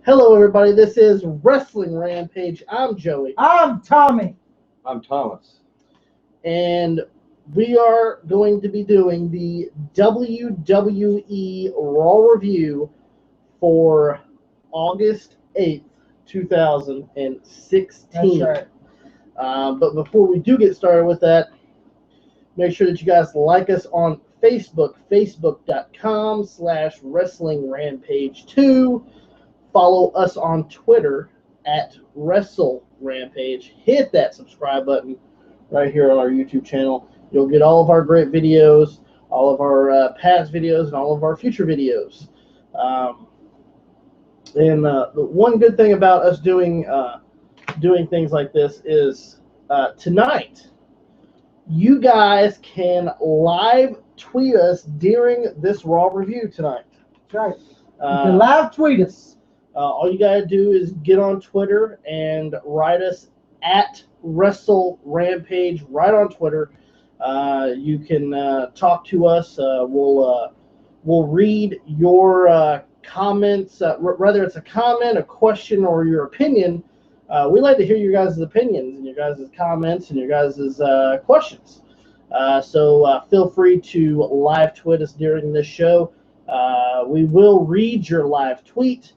Hello, everybody. This is Wrestling Rampage. I'm Joey. I'm Tommy. I'm Thomas. And we are going to be doing the WWE Raw review for August 8th, 2016. That's right. But before we do get started with that, make sure that you guys like us on Facebook, facebook.com/WrestlingRampage2. Follow us on Twitter at WrestleRampage. Hit that subscribe button right here on our YouTube channel. You'll get all of our great videos, all of our past videos, and all of our future videos. The one good thing about us doing things like this is tonight, you guys can live tweet us during this Raw review tonight. That's right. You can live tweet us. All you gotta do is get on Twitter and write us at Wrestle Rampage right on Twitter. You can talk to us. We'll read your comments, whether it's a comment, a question, or your opinion. We like to hear your guys' opinions and your guys' comments and your guys' questions. So feel free to live tweet us during this show. We will read your live tweet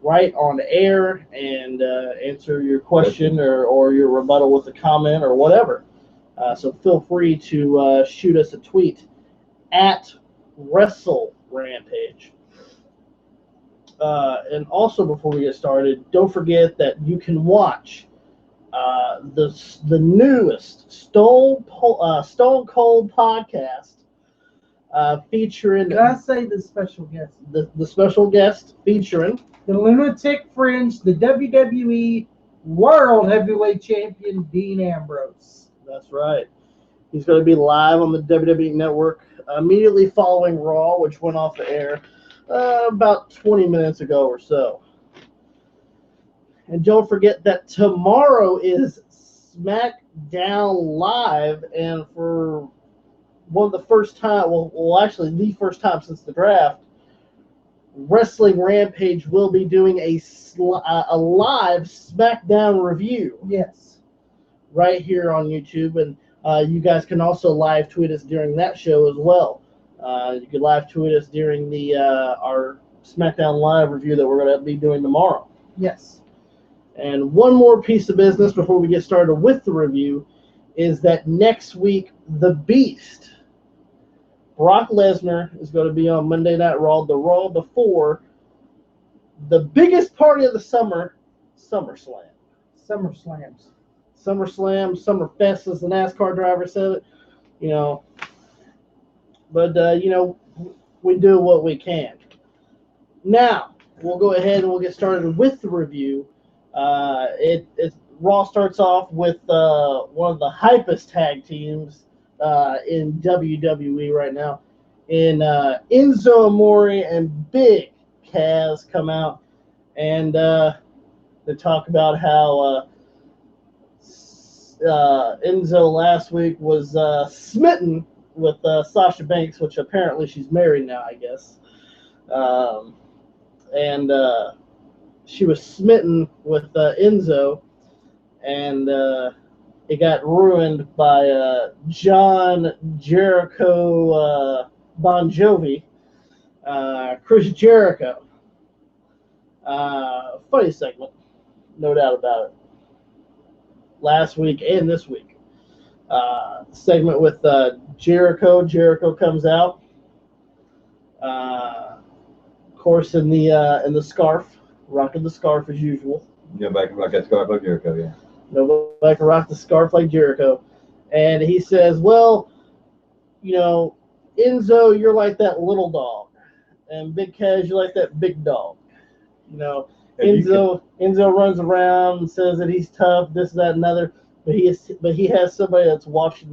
right on air and answer your question or your rebuttal with a comment or whatever. So feel free to shoot us a tweet at Wrestle Rampage. And also, before we get started, don't forget that you can watch the newest Stone Cold podcast featuring. Did I say the special guest? The special guest featuring The Lunatic Fringe, the WWE World Heavyweight Champion, Dean Ambrose. That's right. He's going to be live on the WWE Network immediately following Raw, which went off the air about 20 minutes ago or so. And don't forget that tomorrow is SmackDown Live, and for one of the first time, actually the first time since the draft, Wrestling Rampage will be doing a live SmackDown review. Yes. Right here on YouTube, and you guys can also live tweet us during that show as well. You can live tweet us during the our SmackDown Live review that we're going to be doing tomorrow. Yes. And one more piece of business before we get started with the review is that next week, The Beast, Brock Lesnar, is going to be on Monday Night Raw, the Raw before the biggest party of the summer, SummerSlam. SummerSlams. SummerSlam, Summerfest, as the NASCAR driver said it, But, we do what we can. Now, we'll go ahead and we'll get started with the review. Raw starts off with one of the hypest tag teams in WWE right now. Enzo Amore and Big Cass come out and they talk about how Enzo last week was smitten with Sasha Banks, which apparently she's married now, I guess. She was smitten with Enzo, and it got ruined by John Jericho Bon Jovi, Chris Jericho. Funny segment, no doubt about it. Last week and this week. Segment with Jericho. Jericho comes out. Of course, in the scarf, rocking the scarf as usual. Yeah, back and rock that scarf like Jericho, yeah. Nobody can rock the scarf like Jericho. And he says, well, Enzo, you're like that little dog. And Big Cass, you're like that big dog. Enzo runs around and says that he's tough, this, that, and other, but he has somebody that's watching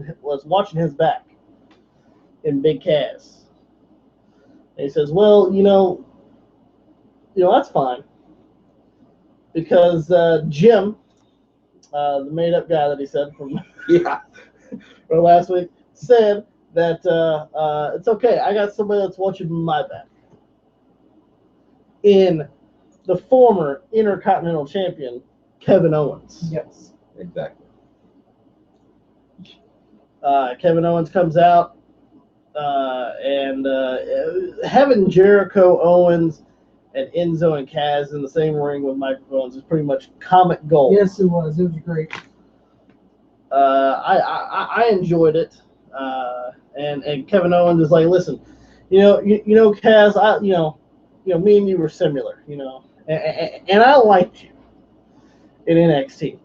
his back in Big Cass. And he says, well, that's fine. Because Jim, the made-up guy that he said from last week, said that it's okay. I got somebody that's watching my back. In the former Intercontinental Champion, Kevin Owens. Yes. Exactly. Kevin Owens comes out, and having Jericho, Owens, and Enzo and Kaz in the same ring with microphones is pretty much comic gold. Yes, it was. It was great. I enjoyed it, and Kevin Owens is like, listen, you know, Kaz, me and you were similar, and I liked you in NXT.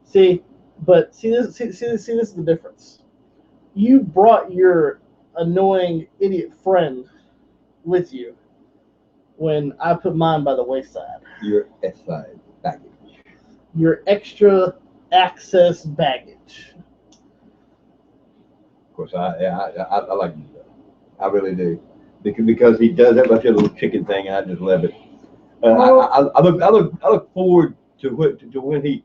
See this is the difference. You brought your annoying idiot friend with you when I put mine by the wayside. Your S-side baggage. Your extra access baggage. Of course, I like him. I really do. Because he does that little chicken thing, and I just love it. I look forward to when he.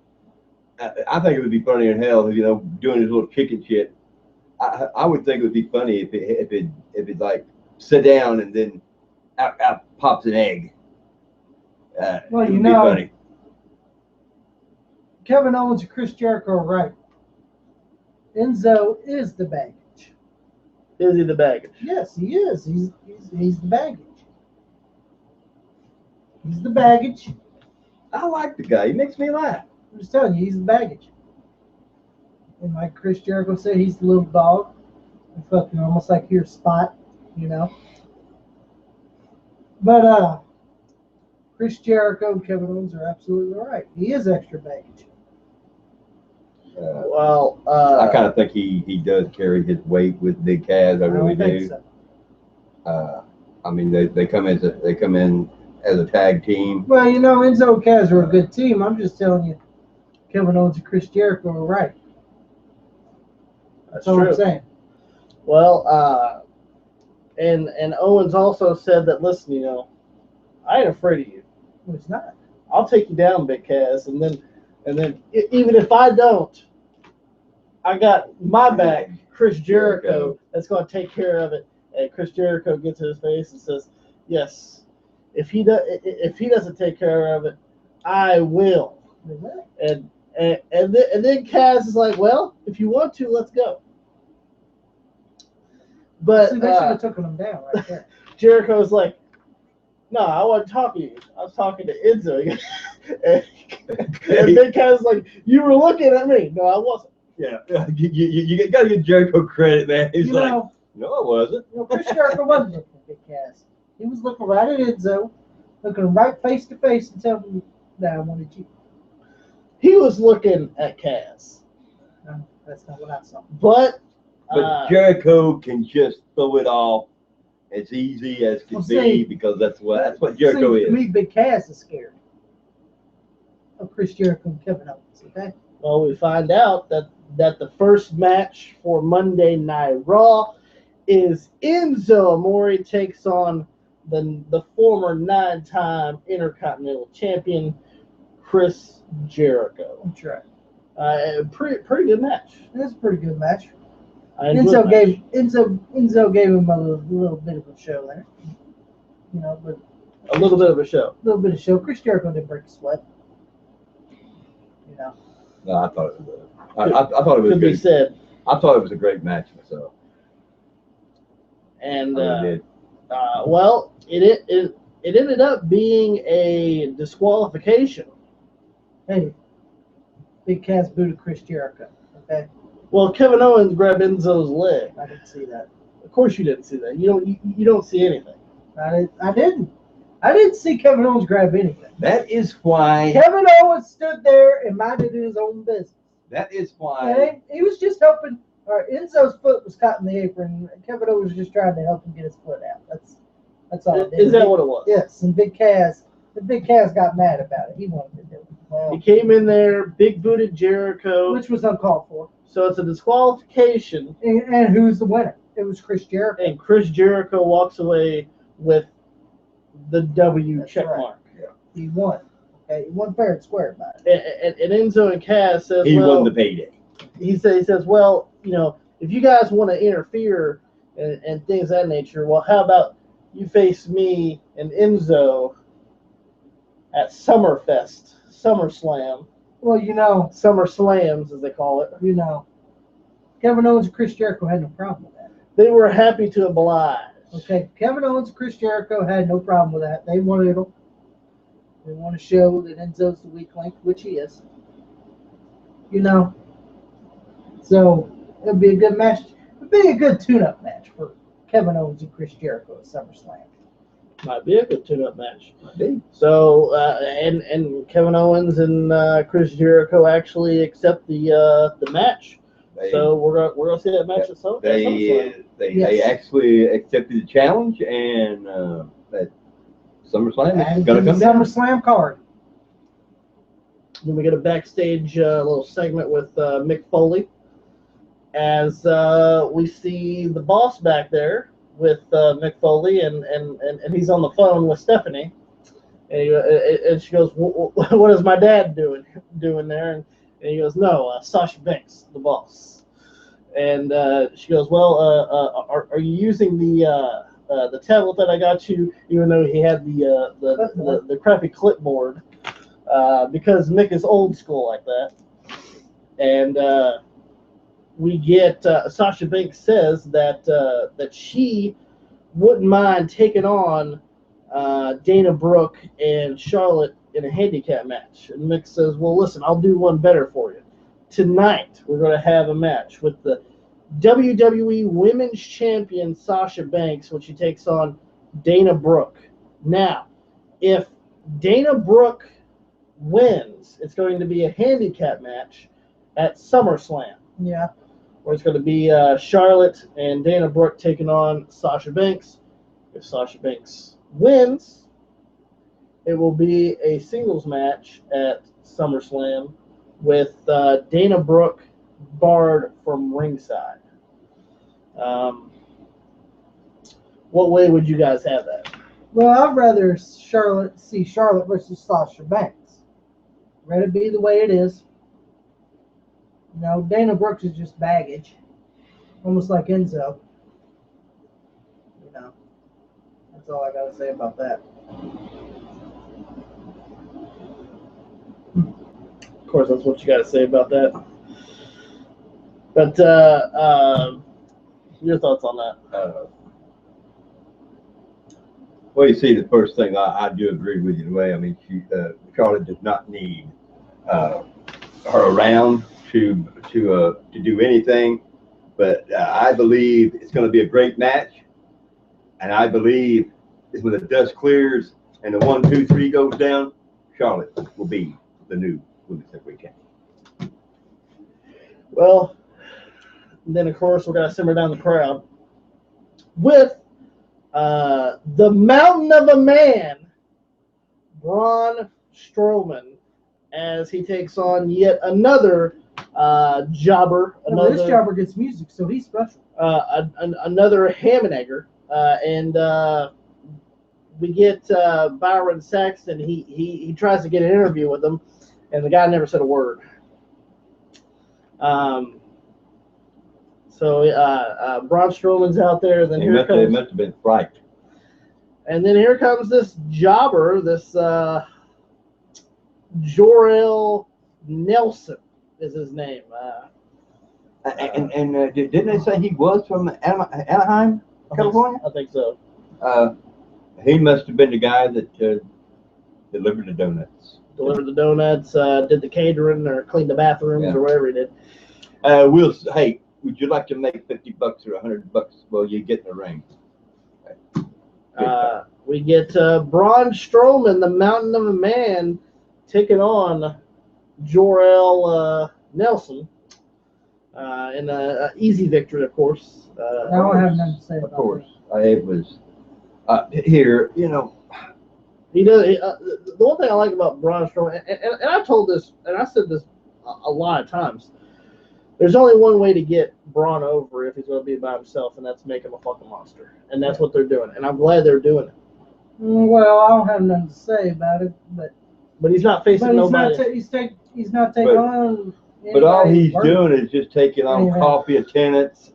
I think it would be funny in hell, doing his little chicken shit. I would think it would be funny if it like sit down and then out pops an egg. Well, it would be funny. Kevin Owens and Chris Jericho are right. Enzo is the baggage. Is he the baggage? Yes, he is. He's the baggage. He's the baggage. I like the guy. He makes me laugh. I'm just telling you, he's the baggage. And like Chris Jericho said, he's the little dog. Fucking almost like your spot, But Chris Jericho and Kevin Owens are absolutely right. He is extra baggage. I kind of think he does carry his weight with Big Kaz. I really do. So. I mean, they come in as a tag team. Well, Enzo and Kaz are a good team. I'm just telling you, Kevin Owens and Chris Jericho are right. That's all I'm saying. Well, and Owens also said that, listen, I ain't afraid of you. Well, it's not. I'll take you down, Big Kaz, and then even if I don't, I got my back, Chris Jericho, that's going to take care of it. And Chris Jericho gets in his face and says, "Yes, if he doesn't take care of it, I will." And then Kaz is like, "Well, if you want to, let's go." But see, they should have taken him down right there. Jericho's like, "No, I wasn't talking to you. I was talking to Enzo." and Big Kaz like, "You were looking at me." No, I wasn't. Yeah, you got to give Jericho credit, man. He's like, know, "No, I wasn't." Chris Jericho wasn't looking at Big Kaz. He was looking right at Enzo, looking right face to face and telling him that I wanted you. He was looking at Kaz. No, that's not what I saw. But Jericho can just throw it off as easy as can be because that's what Jericho is. To me, Big Kaz is scared of Chris Jericho and Kevin Owens. Okay. Well, we find out that the first match for Monday Night Raw is Enzo Amore takes on the former 9-time Intercontinental Champion Chris Jericho. That's right. Pretty good match. It was a pretty good match. Enzo gave him a little bit of a show there. But a little bit of a show. A little bit of show. Chris Jericho didn't break a sweat. No, I thought it was. I thought it was Could good. be said. I thought it was a great match myself. And did. well, it ended up being a disqualification. Hey, Big Kaz booted Chris Jericho. Okay. Well, Kevin Owens grabbed Enzo's leg. I didn't see that. Of course, you didn't see that. You don't see anything. I didn't. I didn't see Kevin Owens grab anything. That is why. Kevin Owens stood there and minded his own business. That is why. Okay? He was just helping. Enzo's foot was caught in the apron. Kevin Owens was just trying to help him get his foot out. That's all. Is that what it was? Yes. And Big Kaz got mad about it. He wanted to do it. Well, He came in there, big booted Jericho. which was uncalled for. So it's a disqualification. And who's the winner? It was Chris Jericho. And Chris Jericho walks away with the W That's check right. mark. He won. Okay, he won fair and square about it. And Enzo and Kaz says, He well, won the payday. he says, well, if you guys want to interfere and things of that nature, well, how about you face me and Enzo at SummerFest, SummerSlam, Well, you know, SummerSlams as they call it. Kevin Owens and Chris Jericho had no problem with that. They were happy to oblige. Okay, Kevin Owens and Chris Jericho had no problem with that. They wanted them. They want to show that Enzo's the weak link, which he is. So it'll be a good match. It'll be a good tune-up match for Kevin Owens and Chris Jericho at SummerSlam. Might be a good tune-up match. Might be. So and Kevin Owens and Chris Jericho actually accept the match. So we're gonna see that match at SummerSlam. They actually accepted the challenge, and that SummerSlam is gonna come down. SummerSlam card. Then we get a backstage little segment with Mick Foley, as we see the boss back there with Mick Foley, and he's on the phone with Stephanie, and she goes, "What is my dad doing there?" And he goes, "No, Sasha Banks, the boss." And she goes, "Well, are you using the tablet that I got you?" Even though he had the crappy clipboard, because Mick is old school like that. And we get Sasha Banks says that she wouldn't mind taking on Dana Brooke and Charlotte in a handicap match. And Mick says, "Well, listen, I'll do one better for you. Tonight, we're going to have a match with the WWE Women's Champion Sasha Banks when she takes on Dana Brooke. Now, if Dana Brooke wins, it's going to be a handicap match at SummerSlam. Yeah. Where it's going to be Charlotte and Dana Brooke taking on Sasha Banks. If Sasha Banks wins, it will be a singles match at SummerSlam with Dana Brooke barred from ringside. What way would you guys have that? Well, I'd rather see Charlotte versus Sasha Banks. Let it be the way it is. Dana Brooks is just baggage, almost like Enzo. That's all I gotta say about that. Of course, that's what you got to say about that. But your thoughts on that? Well, you see, the first thing I do agree with you. The way, I mean, Charlotte does not need her around to do anything. But I believe it's going to be a great match, and I believe when the dust clears and the 1, 2, 3 goes down, Charlotte will be the new Women's Heavyweight Champion. Well, then of course we're gonna simmer down the crowd with the Mountain of a Man, Braun Strowman, as he takes on yet another jobber. This jobber gets music, so he's special. Another ham and egger, and we get Byron Saxton. He tries to get an interview with him, and the guy never said a word. So Braun Strowman's out there. Then He must have been frightened. And then here comes this jobber, this Jor-El Nelson is his name. Didn't they say he was from Anaheim, California? I think so. He must have been the guy that delivered the donuts. Delivered the donuts, did the catering, or cleaned the bathrooms, or whatever he did. Hey, would you like to make $50 or $100? Well, you get in the ring. We get Braun Strowman, the Mountain of a Man, taking on Jor-El Nelson in an easy victory, of course. I don't have nothing to say about Of course. It was here, He does. The one thing I like about Braun Strowman, and I told this, and I said this a lot of times, there's only one way to get Braun over if he's going to be by himself, and that's make him a fucking monster. And that's what they're doing. And I'm glad they're doing it. Well, I don't have nothing to say about it, but he's not facing nobody. He's not taking on. But all he's doing is just taking on coffee attendants,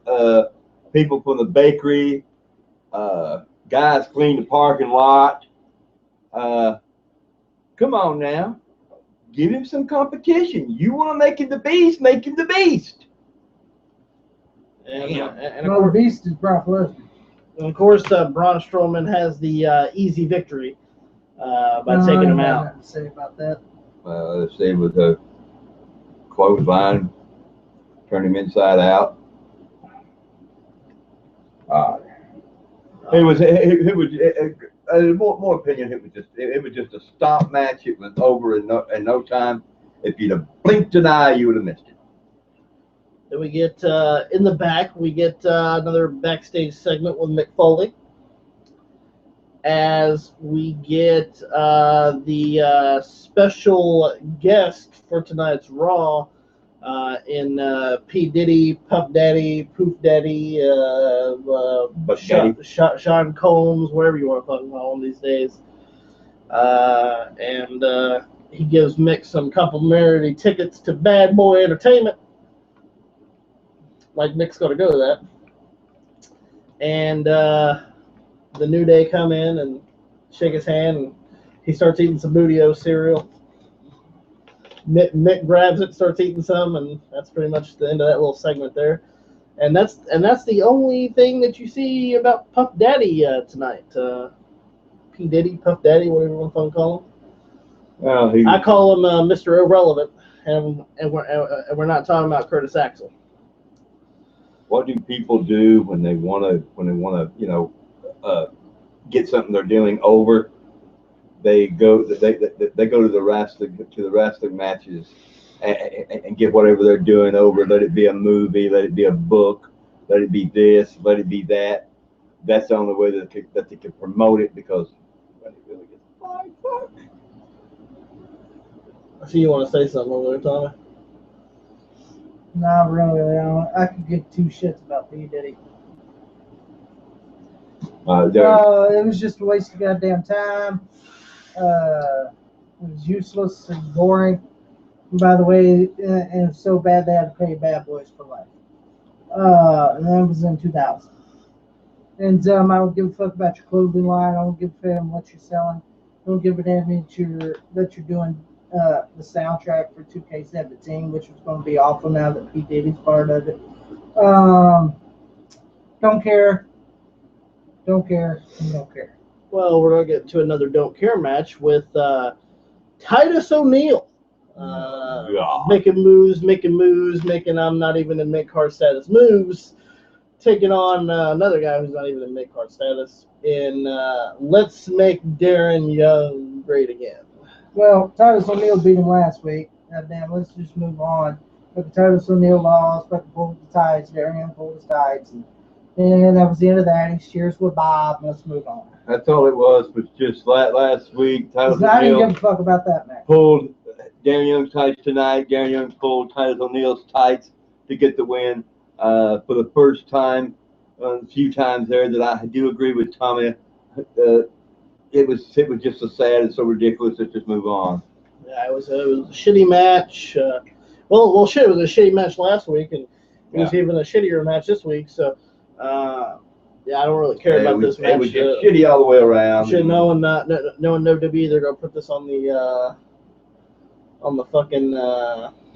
people from the bakery, guys clean the parking lot. Come on now. Give him some competition. You want to make him the beast? Make him the beast. And the beast is Brock Lesnar. And of course, Braun Strowman has the easy victory by taking him out. Nothing to say about that. Let's see, with a clothesline, turn him inside out. It was more opinion. It was just a stop match. It was over in no time. If you'd have blinked an eye, you would have missed it. Then we get in the back. We get another backstage segment with Mick Foley. As we get the special guest for tonight's Raw in P. Diddy, Puff Daddy, Poof Daddy, Sean Combs, whatever you want to fucking call him these days. And he gives Mick some complimentary tickets to Bad Boy Entertainment. Like Mick's going to go to that. And the New Day come in and shake his hand, and he starts eating some Bootio cereal. Mick grabs it, starts eating some, and that's pretty much the end of that little segment there. And that's the only thing that you see about Puff Daddy tonight. P. Diddy, Puff Daddy, whatever you want to call him. Well, I call him Mr. Irrelevant, and we're not talking about Curtis Axel. What do people do when they want to get something they're doing over? They go to the wrestling matches and get whatever they're doing over. Let it be a movie, let it be a book, let it be this, let it be that. That's the only way that they can promote it, because it really gets fuck. I see you want to say something over there, Tommy. Not really. I could give two shits about P. Diddy. It was just a waste of goddamn time. It was useless and boring. And by the way, and so bad they had to pay Bad Boys for life. And that was in 2000. And I don't give a fuck about your clothing line. I don't give a fuck what you're selling. I don't give a damn that you're doing the soundtrack for 2K17, which was going to be awful now that P. Diddy's part of it. Don't care. Don't care. Don't care. Well, we're going to get to another don't care match with Titus O'Neil. Making moves, making I'm not even in mid-card status moves. Taking on another guy who's not even in mid-card status in Let's Make Darren Young Great Again. Well, Titus O'Neil beat him last week. Goddamn, let's just move on. But Titus O'Neil lost, but pulled the tides. Darren Young pulled his tides. And that was the end of that. He cheers with Bob. Let's move on. That's all it was just last week. Titus I didn't O'Neil give a fuck about that match. pulled Darren Young's tights tonight. Darren Young pulled Titus O'Neil's tights to get the win. For the first time, a few times there, that I do agree with Tommy. It was just so sad and so ridiculous. Let's just move on. Yeah, it was a shitty match. Well, shit, it was a shitty match last week, and it was even a shittier match this week. So, yeah, I don't really care about this match. It was just shitty all the way around. Shit, knowing WWE, they're gonna put this on the fucking.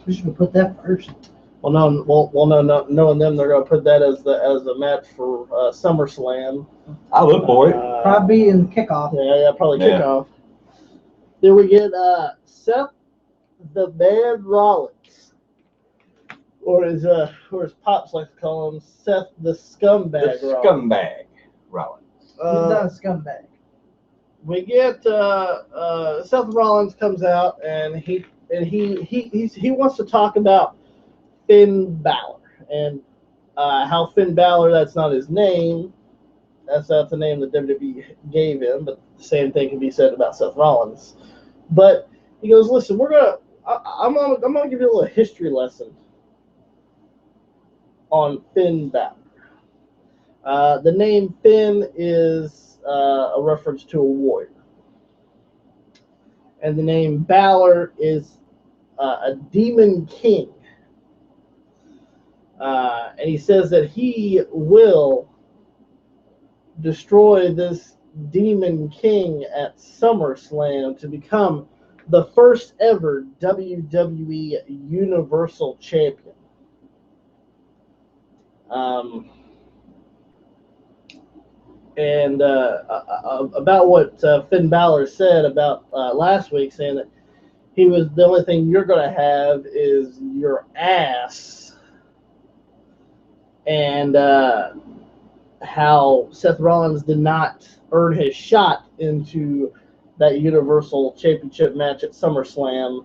We should have put that first. Well, no, knowing them, they're gonna put that as a match for SummerSlam. I look for it. Probably in kickoff. Yeah, probably kickoff. Then we get Seth the Man Rollins, or as Pops like to call him, Seth the Scumbag. The Scumbag Rollins. He's not a scumbag. We get Seth Rollins comes out, and he wants to talk about Finn Balor and how Finn Balor, that's not his name. That's not the name that WWE gave him, but the same thing can be said about Seth Rollins. But he goes, listen, I'm gonna give you a little history lesson on Finn Balor. The name Finn is a reference to a warrior, and the name Balor is a demon king. And he says that he will destroy this demon king at SummerSlam to become the first ever WWE Universal Champion. And about what Finn Balor said about last week, saying that he was the only thing you're going to have is your ass, and how Seth Rollins did not earn his shot into that Universal Championship match at SummerSlam.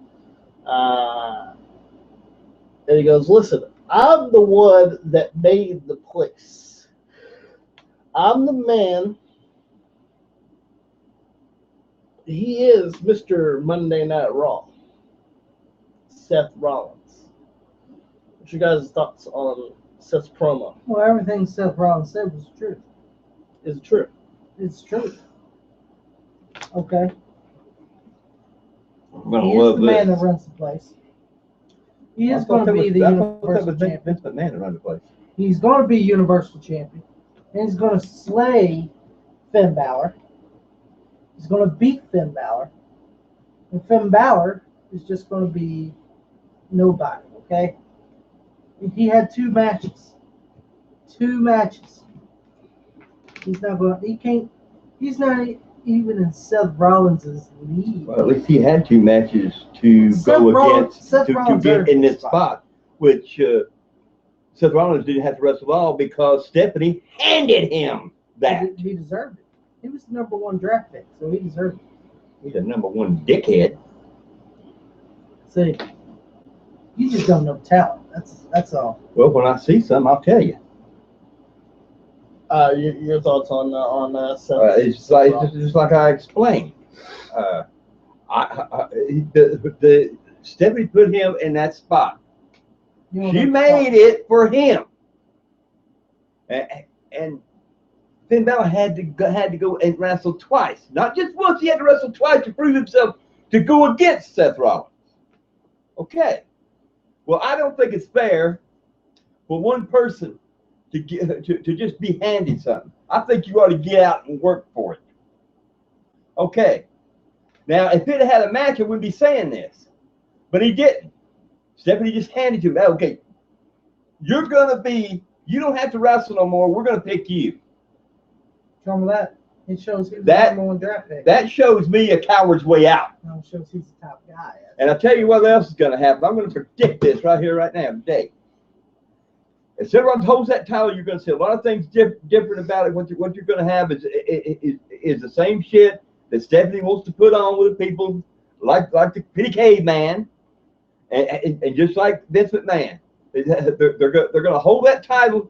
And he goes, listen, I'm the one that made the place. I'm the man. He is Mr. Monday Night Raw. Seth Rollins. What's your guys' thoughts on Seth's promo? Well, everything Seth Rollins said was true. Is it true? It's true. Okay. I'm gonna He is love the man this. that runs the place. He is going to be the Universal Champion. Vince McMahon to run the place. He's going to be Universal Champion. And he's going to slay Finn Balor. He's going to beat Finn Balor. And Finn Balor is just going to be nobody, okay? He had 2 matches. 2 matches. He's not going to, he's not even in Seth Rollins' league. Well, at least he had 2 matches to to get in this spot, which Seth Rollins didn't have to wrestle at all because Stephanie handed him that. He deserved it. He was the #1 draft pick, so he deserved it. He's a #1 dickhead. See, you just don't know talent. That's all. Well, when I see something, I'll tell you. Your thoughts on Seth? It's like just like I explained. The Stephanie put him in that spot. She made it for him, and Finn Balor had to go and wrestle twice, not just once. He had to wrestle twice to prove himself to go against Seth Rollins. Okay. Well, I don't think it's fair for one person to just be handed something. I think you ought to get out and work for it. Okay. Now, if it had a match, I wouldn't be saying this, but he didn't. Stephanie just handed you, okay, you're going to be, you don't have to wrestle no more. We're going to pick you. Show me that. It shows he's the #1 draft pick. That shows me a coward's way out. No, it shows he's the top guy. And I'll tell you what else is going to happen. I'm going to predict this right here, right now, today. If Seth holds that title, you're going to see a lot of things different about it. What you're going to have is the same shit that Stephanie wants to put on with the people, like the Pretty Caveman, and just like Vince McMahon. They're going to hold that title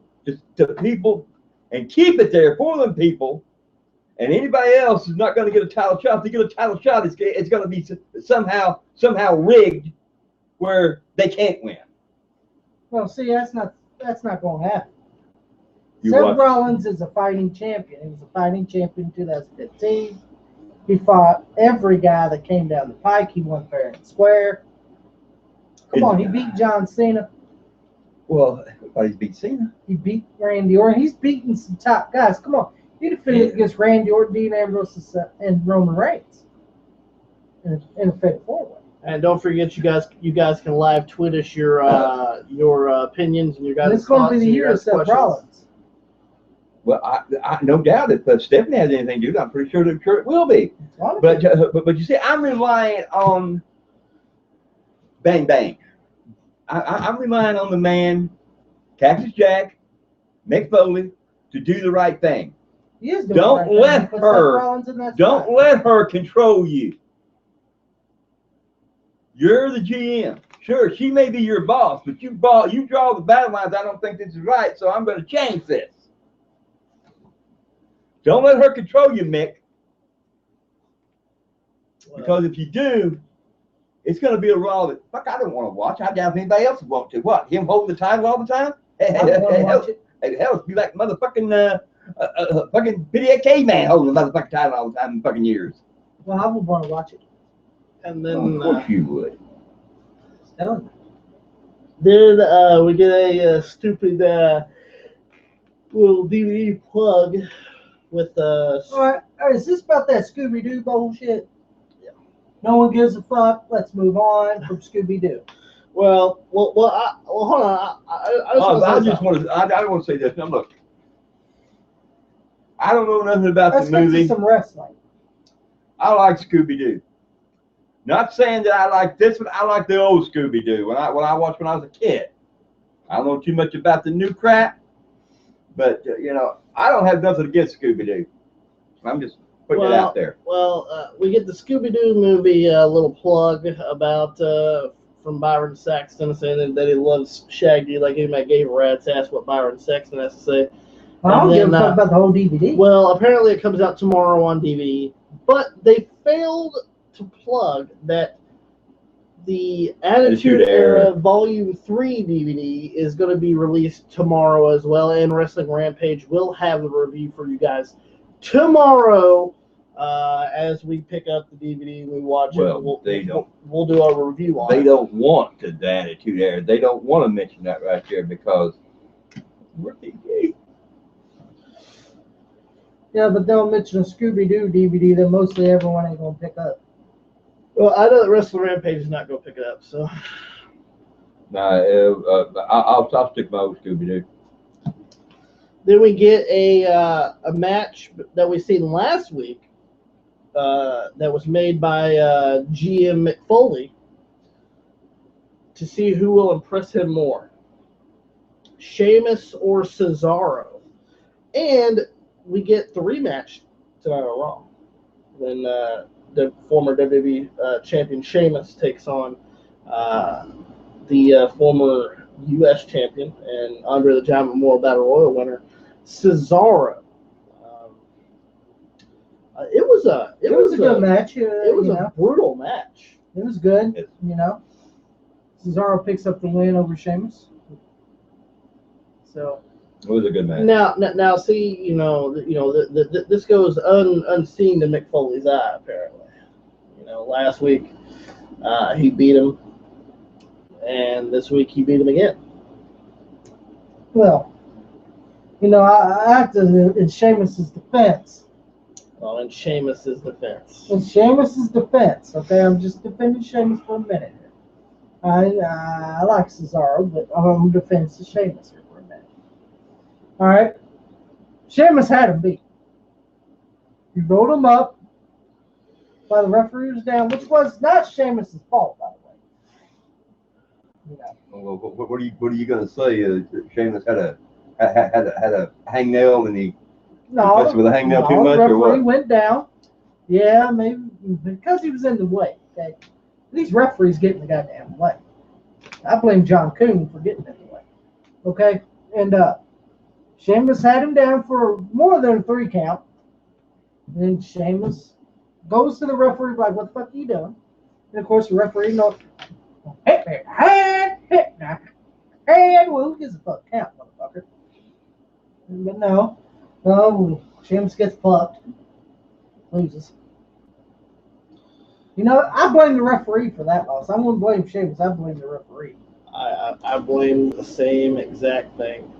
to people and keep it there for them people. And anybody else is not going to get a title shot. If they get a title shot, it's going to be somehow rigged where they can't win. Well, see, that's not going to happen. Seth Rollins is a fighting champion. He was a fighting champion in 2015. He fought every guy that came down the pike. He won fair and square. Come on, he beat John Cena. Well, he's beat Cena. He beat Randy Orton. He's beaten some top guys. Come on. He defended against Randy Orton, Dean Ambrose, and Roman Reigns in a fatal 4-way. And don't forget, you guys can live tweet us your opinions and your guys' thoughts. It's going to be the year of Seth Rollins. Well, I no doubt if Stephanie has anything to do, I'm pretty sure it will be. But you see, I'm relying on Bang Bang. I'm relying on the man, Cactus Jack, Mick Foley, to do the right thing. Don't let her control you. You're the GM. Sure, she may be your boss, but you draw the battle lines. I don't think this is right, so I'm going to change this. Don't let her control you, Mick. Because if you do, it's going to be a Raw that, fuck, I don't want to watch. I doubt if anybody else would want to. What, him holding the title all the time? Hell, it'd be like motherfucking fucking Pretty Caveman holding the motherfucking title all the time in fucking years. Well, I would want to watch it. And then, of course you would. Then we get a stupid little DVD plug with All right, is this about that Scooby-Doo bullshit? Yeah. No one gives a fuck. Let's move on from Scooby-Doo. Well, hold on. I just want to say I want to say this. Now, look, I don't know nothing about Let's the get movie. to some wrestling. I like Scooby-Doo. Not saying that I like this one. I like the old Scooby-Doo when I watched when I was a kid. I don't know too much about the new crap, but you know, I don't have nothing against Scooby-Doo. I'm just putting it out there. Well, we get the Scooby-Doo movie, a little plug about from Byron Saxton saying that he loves Shaggy like he gave a rat's ass what Byron Saxton has to say. Well, I don't give a fuck about the whole DVD. Well, apparently it comes out tomorrow on DVD, but they failed to plug that the Attitude Era Volume 3 DVD is going to be released tomorrow as well, and Wrestling Rampage will have a review for you guys tomorrow as we pick up the DVD and we watch it. We'll do our review on it. They don't want the Attitude Era. They don't want to mention that right there because we're TV. Yeah, but they'll mention a Scooby-Doo DVD that mostly everyone ain't going to pick up. Well, I know that Wrestling Rampage is not going to pick it up, so. I'll stick my old Scooby-Doo. Then we get a match that we seen last week that was made by GM McFoley to see who will impress him more, Sheamus or Cesaro. And we get the rematch tonight on Raw when the former WWE champion Sheamus takes on the former U.S. champion and Andre the Giant Memorial Battle Royal winner Cesaro. It was a good match. It was a brutal match. It was good. You know, Cesaro picks up the win over Sheamus. So. It was a good match. Now, see, this goes unseen to Mick Foley's eye. Apparently, last week he beat him, and this week he beat him again. Well, I have to in Sheamus's defense. Well, in Sheamus's defense. In Sheamus's defense, okay, I'm just defending Sheamus for a minute here. I like Cesaro, but I'm defending Sheamus here. All right. Sheamus had him beat. He rolled him up while the referee was down, which was not Sheamus's fault, by the way. Well, what are you going to say? Sheamus had a hangnail and he messed with a hangnail too much, or what? The referee went down. Yeah, maybe because he was in the way. Okay, these referees get in the goddamn way. I blame John Coon for getting in the way. Okay, and Sheamus had him down for more than a 3 count. Then Sheamus goes to the referee like, "What the fuck are you doing?" And of course the referee knows, "Hand, well, who gives a fuck count, motherfucker?" But no, Sheamus gets fucked, loses. I blame the referee for that loss. I wouldn't blame Sheamus. I blame the referee. I blame the same exact thing.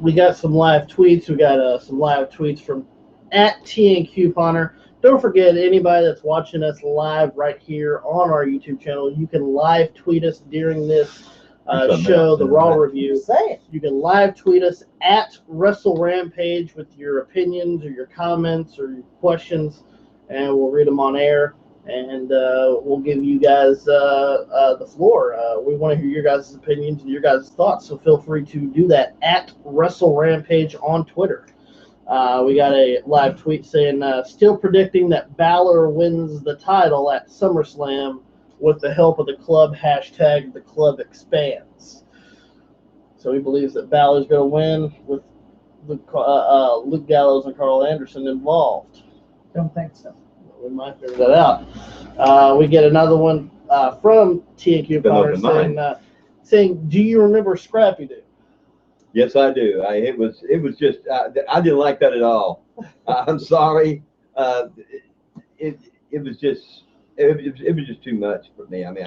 We got some live tweets. We got some live tweets from @TNCouponer. Don't forget, anybody that's watching us live right here on our YouTube channel, you can live tweet us during this show, the Raw review. You can live tweet us @WrestleRampage with your opinions or your comments or your questions, and we'll read them on air. And we'll give you guys the floor. We want to hear your guys' opinions and your guys' thoughts, so feel free to do that @WrestleRampage on Twitter. We got a live tweet saying, still predicting that Balor wins the title at SummerSlam with the help of the club, #the club expands. So he believes that Balor's going to win with Luke Gallows and Carl Anderson involved. Don't think so. We might figure that out. We get another one from TNCouponer saying, "Do you remember Scrappy Doo?" Yes, I do. It was just I didn't like that at all. I'm sorry. It was just too much for me. I mean,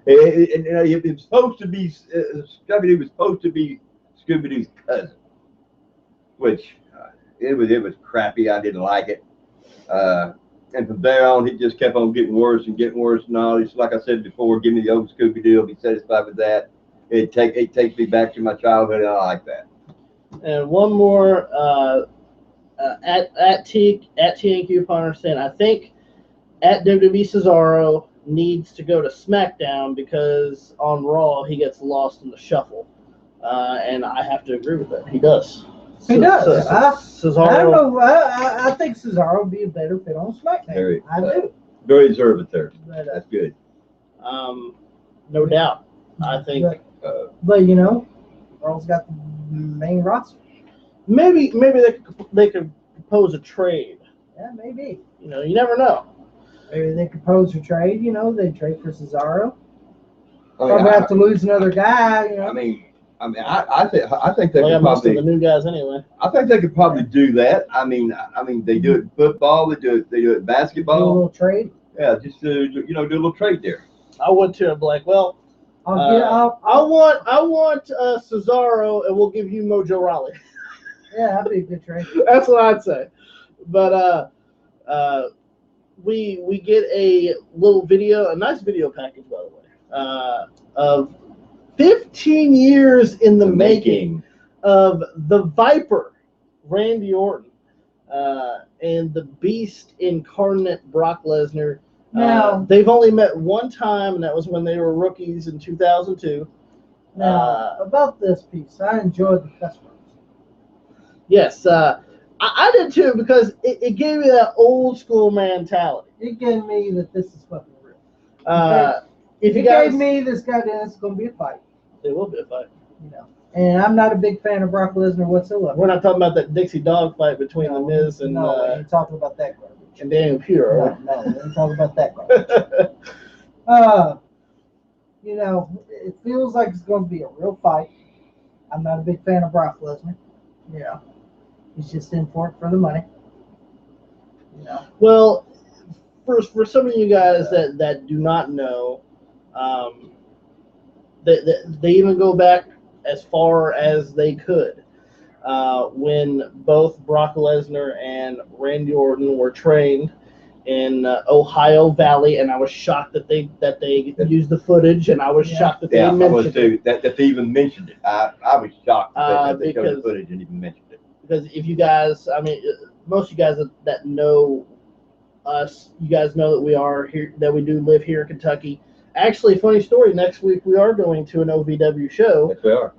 it was supposed to be Scrappy Doo was supposed to be Scooby Doo's cousin, which it was crappy. I didn't like it. And from there on, he just kept on getting worse and getting worse and all. It's like I said before, give me the old Scooby deal. Be satisfied with that. It takes me back to my childhood, and I like that. And one more at TNQ upon understand. I think at WWE Cesaro needs to go to SmackDown because on Raw he gets lost in the shuffle, and I have to agree with that. He does. He does. Cesaro. I don't know. I think Cesaro would be a better fit on SmackDown. I do. Very deserved there. But, that's good. No doubt. I think. But you know, Raw's got the main roster. Maybe they could propose a trade. Yeah, maybe. You know, you never know. Maybe they could propose a trade. You know, they trade for Cesaro. Probably have to lose another guy. You know. I think they could most probably of the new guys anyway. I think they could probably do that. I mean they do it in football, they do it in basketball. Do a little trade. Yeah, just do a little trade there. I would too. I'm like, well, I want Cesaro, and we'll give you Mojo Rawley. Yeah, that'd be a good trade. That's what I'd say. But we get a little video, a nice video package, by the way, of 15 years in the making of the Viper, Randy Orton, and the Beast incarnate Brock Lesnar. Now, they've only met one time, and that was when they were rookies in 2002. Now, about this piece, I enjoyed the press rooms. Yes, I did too, because it gave me that old school mentality. It gave me that this is fucking real. If you gave me this goddamn, it's going to be a fight. It will be a fight. You know, and I'm not a big fan of Brock Lesnar whatsoever. We're not talking about that Dixie dog fight between The Miz and we ain't talking about that garbage. And Daniel Pure. No, we ain't talking about that garbage. You know, it feels like it's going to be a real fight. I'm not a big fan of Brock Lesnar. You know, he's just in for it for the money. You know. Well, for some of you guys that do not know, they even go back as far as they could when both Brock Lesnar and Randy Orton were trained in Ohio Valley, and I was shocked that they used the footage, and I was shocked that they mentioned it. That they even mentioned it. I was shocked that they showed the footage and even mentioned it. Because if you guys, I mean, most of you guys that know us, you guys know that we are here, that we do live here in Kentucky. Actually, funny story. Next week we are going to an OVW show. Yes, we are.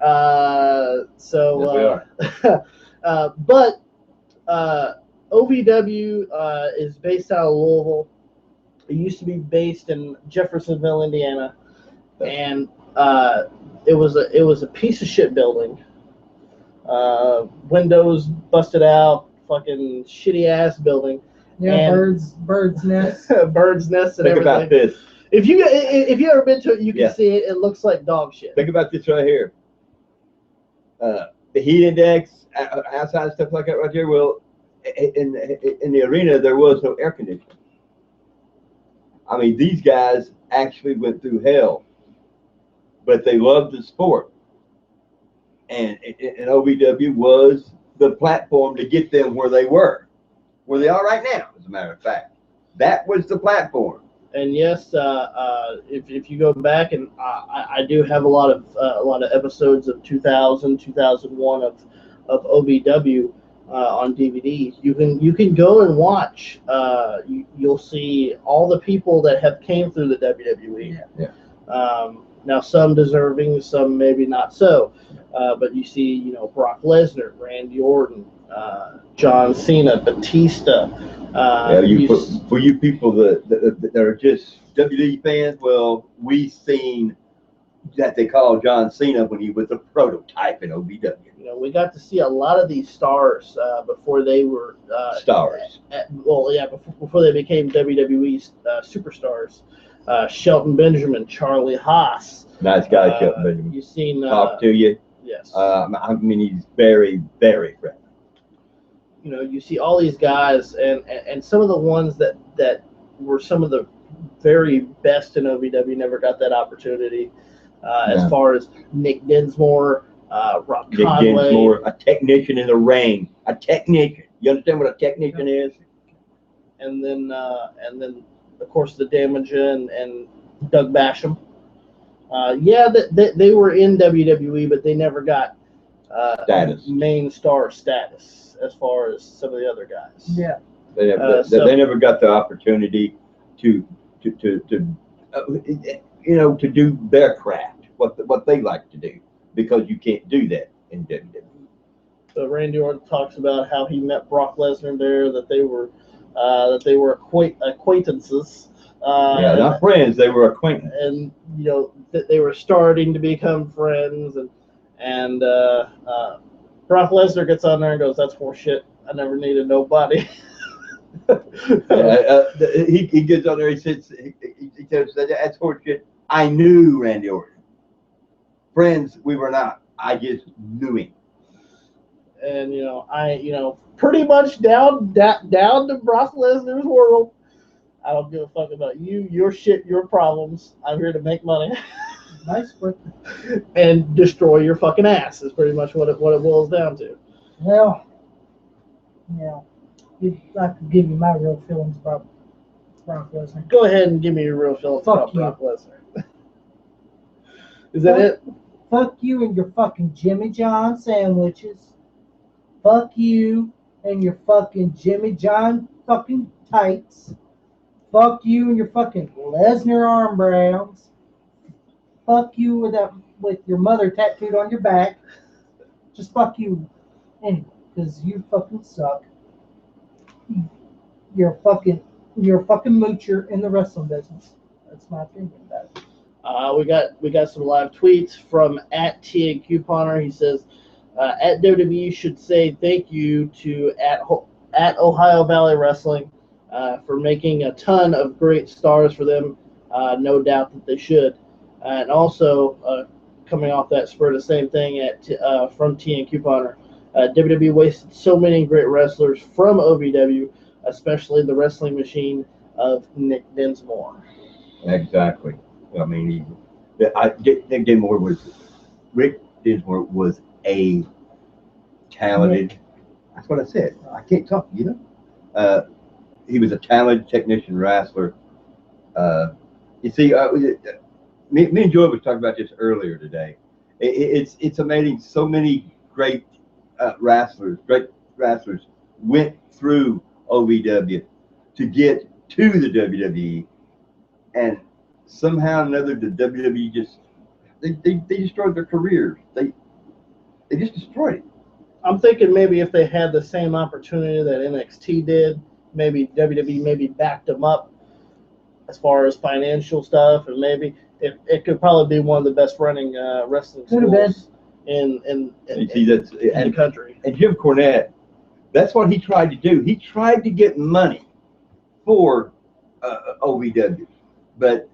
Yes, we are. But OVW is based out of Louisville. It used to be based in Jeffersonville, Indiana, and it was a piece of shit building. Windows busted out, fucking shitty ass building. Yeah, birds nests. Birds nests and everything. Think about this. If you ever been to it, you can see it. It looks like dog shit. Think about this right here. The heat index, outside stuff like that right here. Well, in the arena there was no air conditioning. I mean, these guys actually went through hell, but they loved the sport, and OVW was the platform to get them where they are right now. As a matter of fact, that was the platform. And yes, if you go back, and I do have a lot of episodes of 2000, 2001 of OVW on DVD. You can go and watch. You'll see all the people that have came through the WWE. Yeah. Now some deserving, some maybe not so. But you see, Brock Lesnar, Randy Orton, John Cena, Batista. For you people that are just WWE fans, well, we seen that they called John Cena when he was a prototype in OVW. We got to see a lot of these stars before they were stars. Before they became WWE superstars. Shelton Benjamin, Charlie Haas. Nice guy, Shelton Benjamin. You've seen talk to you. Yes. I mean, he's very, very friendly. You see all these guys, and some of the ones that were some of the very best in OVW never got that opportunity. As far as Nick Dinsmore, Rob Conway. Nick Dinsmore, a technician in the ring. A technician. You understand what a technician is? and then of course the Damage and Doug Basham. They were in WWE, but they never got status, main star status as far as some of the other guys. Yeah. They never got the opportunity to to do their craft, what they like to do, because you can't do that in WWE. So Randy Orton talks about how he met Brock Lesnar there, that they were acquaintances. Not friends, they were acquaintances. And that they were starting to become friends, and Brock Lesnar gets on there and goes, "That's horseshit. I never needed nobody." He gets on there. He says, "That's horseshit. I knew Randy Orton. Friends, we were not. I just knew him." And I pretty much down to Brock Lesnar's world. I don't give a fuck about you, your shit, your problems. I'm here to make money. Nice work. And destroy your fucking ass is pretty much what it boils down to. Well, I could give you my real feelings about Brock Lesnar. Go ahead and give me your real feelings about Brock Lesnar. Is that it? Fuck you and your fucking Jimmy John sandwiches. Fuck you and your fucking Jimmy John fucking tights. Fuck you and your fucking Lesnar arm brands. Fuck you with your mother tattooed on your back. Just fuck you anyway, because you fucking suck. You're a fucking moocher in the wrestling business. That's my opinion about it. We got some live tweets from @TNCouponer. He says, at WWE should say thank you to at Ohio Valley Wrestling for making a ton of great stars for them. No doubt that they should. And also, coming off that spur, the same thing from TNCouponer. WWE wasted so many great wrestlers from OVW, especially the wrestling machine of Nick Dinsmore. Exactly. I mean, Rick Dinsmore was a talented. That's what I said. I can't talk. He was a talented technician wrestler. You see, me and Joy was talking about this earlier today. It's amazing. So many great wrestlers went through OVW to get to the WWE, and somehow or another the WWE just they destroyed their careers. They just destroyed it. I'm thinking maybe if they had the same opportunity that NXT did, maybe WWE backed them up as far as financial stuff, and maybe it could probably be one of the best running wrestling schools in the country. And Jim Cornette, that's what he tried to do. He tried to get money for OVW, but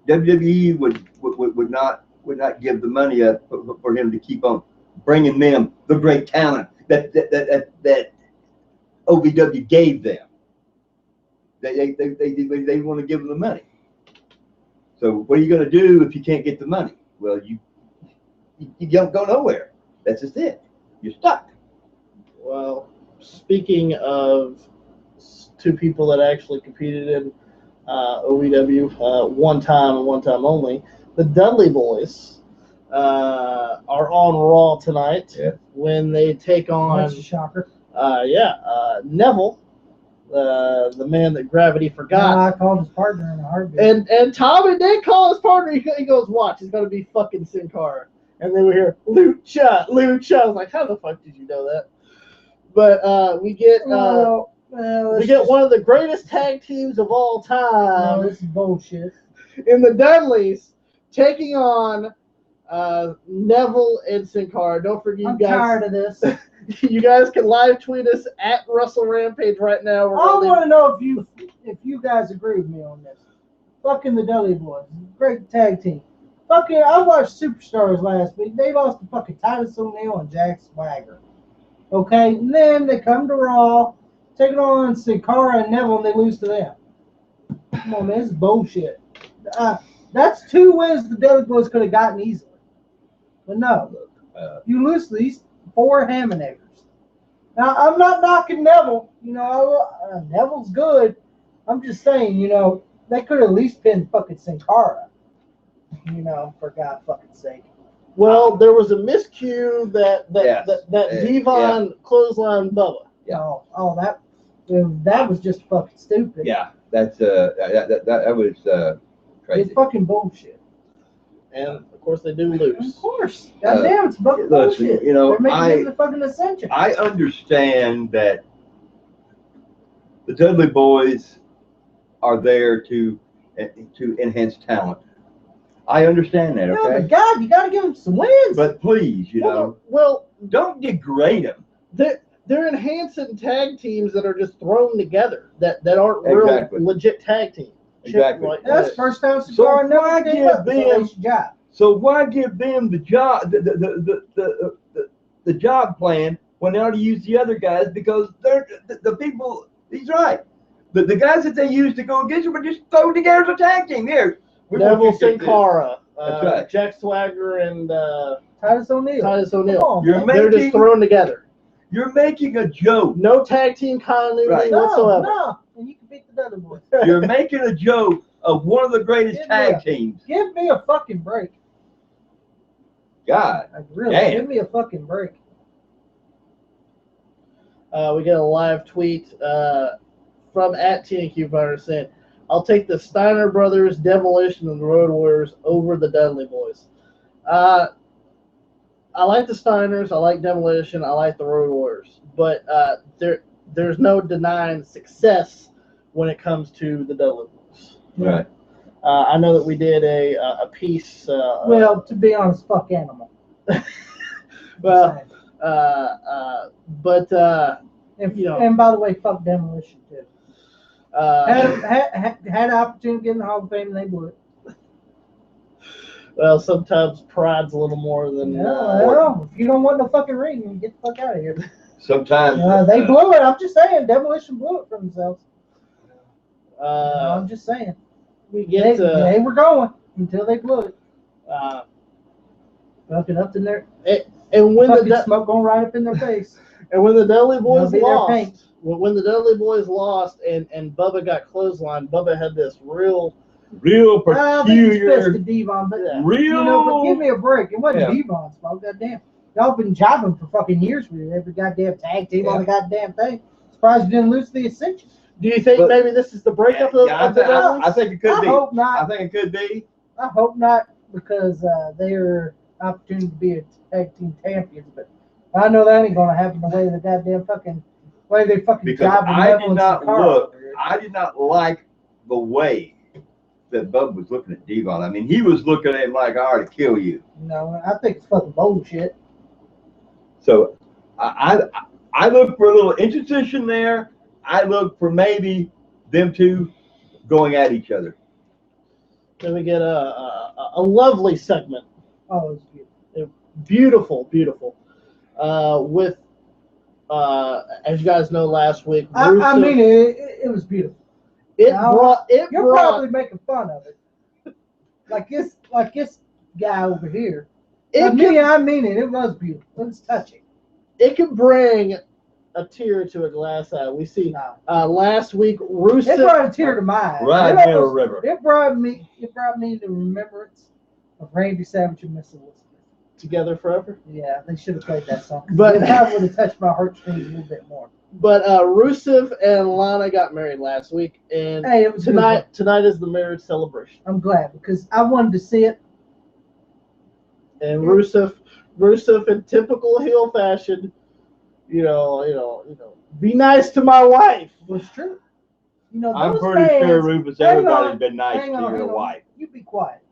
WWE would not give the money up for him to keep on bringing them the great talent that OVW gave them. They want to give them the money. So what are you going to do if you can't get the money? Well, you don't go nowhere. That's just it. You're stuck. Well, speaking of two people that actually competed in OVW one time and one time only, the Dudley Boyz are on Raw tonight when they take on. That's a shocker. Neville, the man that gravity forgot. I called his partner in a heartbeat. And Tommy did call his partner. He goes, "Watch, it's gonna be fucking Sin Cara." And then we hear Lucha. I was like, "How the fuck did you know that?" But we get one of the greatest tag teams of all time. No, this is bullshit. In the Dudleys, taking on Neville and Sin Cara. Don't forget, I'm tired of this. You guys can live tweet us at Russell Rampage right now. I want to know if you guys agree with me on this. Fucking the Dudley Boyz, great tag team. Fucking, I watched Superstars last week. They lost to fucking Titus O'Neil and Jack Swagger. Okay, and then they come to Raw, taking on Sin Cara and Neville, and they lose to them. Come on, man, this is bullshit. That's 2 wins the Dudley Boyz could have gotten easily. But no, you lose to these 4 Hammond eggers. Now, I'm not knocking Neville. Neville's good, I'm just saying, they could at least pin fucking Sin Cara. For God fucking sake. Well, there was a miscue that Devon clothesline Bubba. Yeah. That was just fucking stupid. Yeah, that was crazy. It's fucking bullshit. And of course they do lose. Of course. Goddamn, it's fucking bullshit. They're making it the fucking Ascension. I understand that the Dudley Boys are there to enhance talent. I understand that, okay? But God, you got to give them some wins. But please, Well, don't degrade them. They're enhancing tag teams that are just thrown together that aren't real legit tag teams. Exactly. That's the first time Cesaro never came up. So why give them the job the job plan when they already use the other guys, because they're the people. He's right. The guys that they use to go against them are just thrown together as a tag team. Here, Neville Sin Cara, right. Jack Swagger, and Titus O'Neil. They're just thrown together. You're making a joke. No tag team continuity whatsoever. No, and you can beat the Dudley Boys. You're making a joke of one of the greatest tag teams. Give me a fucking break. God, give me a fucking break. We get a live tweet from @TNQ Fighter saying, "I'll take the Steiner Brothers, Demolition, and the Road Warriors over the Dudley Boys." I like the Steiners, I like Demolition, I like the Road Warriors, but there's no denying success when it comes to the Dudley Boys. Right. I know that we did a piece. Well, to be honest, fuck Animal. Well, but and by the way, fuck Demolition too. Had an opportunity to get in the Hall of Fame, and they blew it. Well, sometimes pride's a little more than. If you don't want no fucking ring, you get the fuck out of here. Sometimes they blew it. I'm just saying, Demolition blew it for themselves. I'm just saying. They were going until they blew it. Fucking up in there. And when the smoke going right up in their face. And when the Dudley Boys lost, when the Dudley Boys lost, and Bubba got clotheslined, Bubba had this real peculiar, to Devon, but real. But give me a break. It wasn't Devon's fault. Goddamn, y'all been jobbing for fucking years with every goddamn tag team on the goddamn thing. Surprised you didn't lose the Ascension. Do you think maybe this is the breakup of the Dudleys? I think it could be. I hope not. I think it could be. I hope not, because they're opportunity to be a tag team champions, but I know that ain't gonna happen the way they fucking because job. I did not like the way that Bub was looking at Devon. I mean, he was looking at him like, I already kill you. No, I think it's fucking bullshit. So I look for a little intercession there. I look for maybe them two going at each other. Then we get a lovely segment. Oh, it's beautiful. Beautiful. With as you guys know, last week, I mean, it was beautiful. You're probably making fun of it, like this guy over here. I mean it. It was beautiful. It was touching. It can bring a tear to a glass eye. We see last week Rusev. It brought a tear to my eye. Right near a river. It brought me the remembrance of Randy Savage and Miss Elizabeth. Together Forever. Yeah, they should have played that song. But that would have touched my heartstrings a little bit more. But Rusev and Lana got married last week, and tonight is the marriage celebration. I'm glad, because I wanted to see it. And Rusev in typical heel fashion, you know, be nice to my wife. It's true. I'm pretty sure Rufus, everybody's been nice to your wife. You be quiet.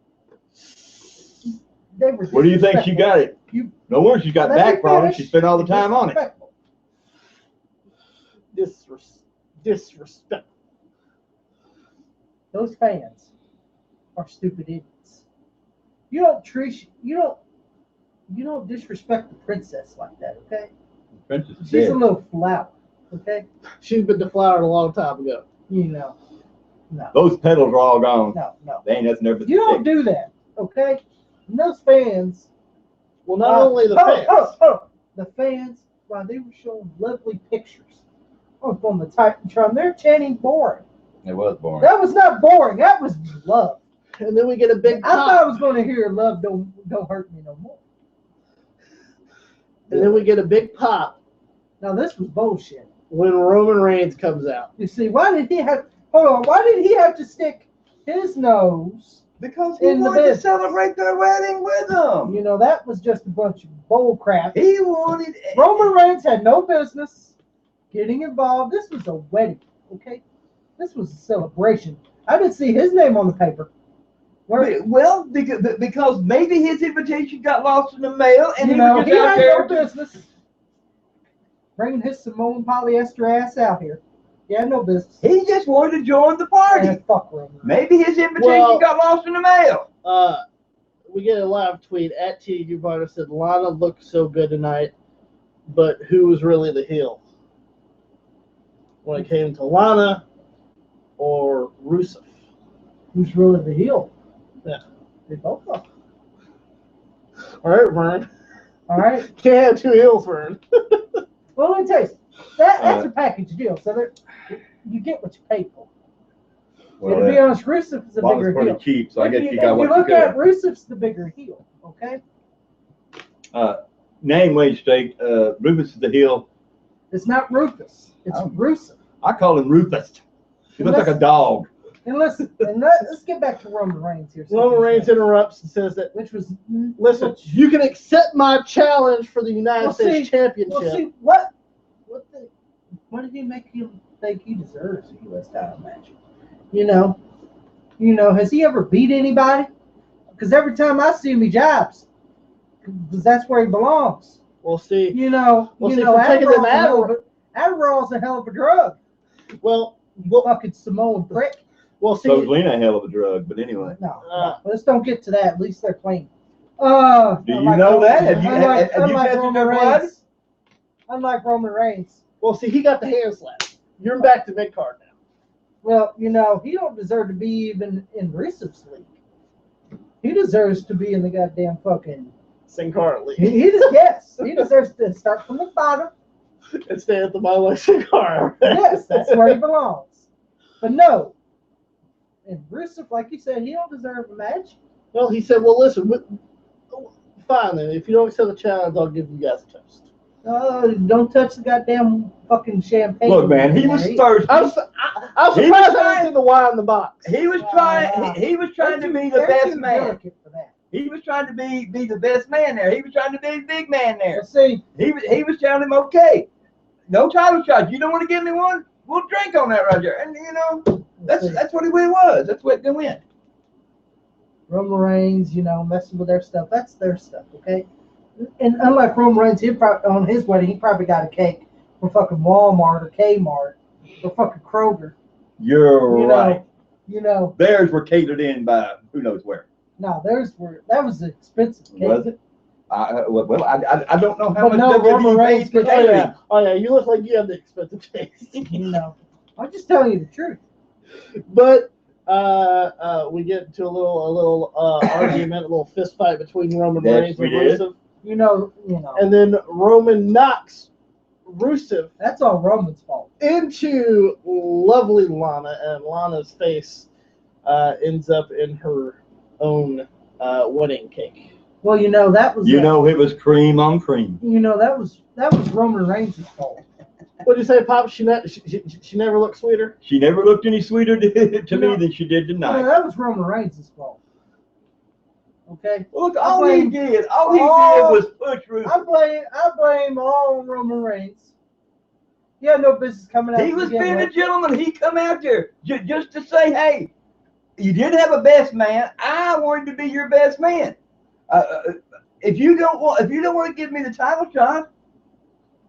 Where do you think she got it? No wonder she's got back problems. She spent all the time on it. Disrespect. Those fans are stupid idiots. You don't disrespect the princess like that, okay? She's a little flower, okay? She's been deflowered a long time ago. No. Those petals are all gone. No. They ain't nothing there but you don't do that, okay? And those fans. Well, not only the fans. The fans, while they were showing lovely pictures from the Titantron, they're chanting boring. It was boring. That was not boring. That was love. And then we get a big I pop. thought I was going to hear love don't hurt me no more. And then we get a big pop Now this was bullshit. when Roman Reigns comes out. You see, why did he have to stick his nose? Because he In the wanted to business. celebrate their wedding with them. You know, that was just a bunch of bull crap. He wanted. Roman Reigns had no business getting involved. This was a wedding, okay? This was a celebration. I didn't see his name on the paper. Well, because maybe his invitation got lost in the mail, and You he know, was he just out had there. no business bringing his Simone polyester ass out here. He had no business. He just wanted to join the party. Man, fuck Roman Reigns. Maybe his invitation got lost in the mail. We get a live tweet at TG Barter said Lana looked so good tonight, but who was really the heel? When it came to Lana or Rusev? Who's really the heel? Yeah. They both are. All right, Vern. All right. Can't have two heels, Vern. Well, let me tell you, that's a package deal. So you get what you pay for. Well, and to be honest, Rusev is a Lana's bigger pretty heel. cheap, so I guess you If got what you you look at could. Rusev's the bigger heel, okay? Name Wayne State. Rufus is the heel. It's not Rufus. It's Rusev. I call him Rufus. He looks like a dog. And listen, let's get back to Roman Reigns here. Roman Reigns interrupts and says that, listen, you can accept my challenge for the United States Championship. Well, see, what did he make him think he deserves a U.S. title match? You know, has he ever beat anybody? Because every time I see him, he jibes. Because that's where he belongs. We'll see. Adderall's a hell of a drug. Well, fucking Samoan prick. Well, see, So is Lena a hell of a drug, but anyway. No, let's don't get to that. At least they're clean. Do you know that? Have you Unlike tested Roman their blood? Reigns. Unlike Roman Reigns. Well, see, he got the hand slap. You're back to mid card now. Well, he don't deserve to be even in Rusev's league. He deserves to be in the goddamn fucking Sin Cara league. He deserves to start from the bottom. And stay at the bottom like Sin Cara. Yes, that's where he belongs. But no. And Rusev, like you said, he don't deserve a match. Well, he said, well, listen, fine then. If you don't accept the challenge, I'll give you guys a toast. Don't touch the goddamn fucking champagne. Look, man, he was thirsty. I was surprised I was in the wine in the box. He was trying. He was trying to be the best man. For that. He was trying to be the best man there. He was trying to be the big man there. Let's see. He was telling him, okay, no title shot. You don't want to give me one? We'll drink on that right there. And that's what it was. That's what they went. Roman Reigns, messing with their stuff. That's their stuff, okay? And unlike Roman Reigns, on his wedding, he probably got a cake from fucking Walmart or Kmart or fucking Kroger. You're right. Theirs were catered in by who knows where. No, that was expensive cake. Was it? I don't know how But much no, Roman Reigns for could- catering. Oh, yeah, you look like you have the expensive taste. I'm just telling you the truth. But we get into a little argument, a little fist fight between Roman Reigns and Rusev. And And then Roman knocks Rusev that's all Roman's fault. into lovely Lana, and Lana's face ends up in her own wedding cake. Well, that was it was cream on cream. that was Roman Reigns' fault. What'd you say, Pop? She never looked sweeter? She never looked any sweeter to me than she did tonight. That was Roman Reigns' fault. Okay. Look, all he did was push Rusev. I blame all on Roman Reigns. He had no business coming out. He was being a gentleman. He come out there just to say, hey, you did have a best man. I wanted to be your best man. If you don't want to give me the title shot,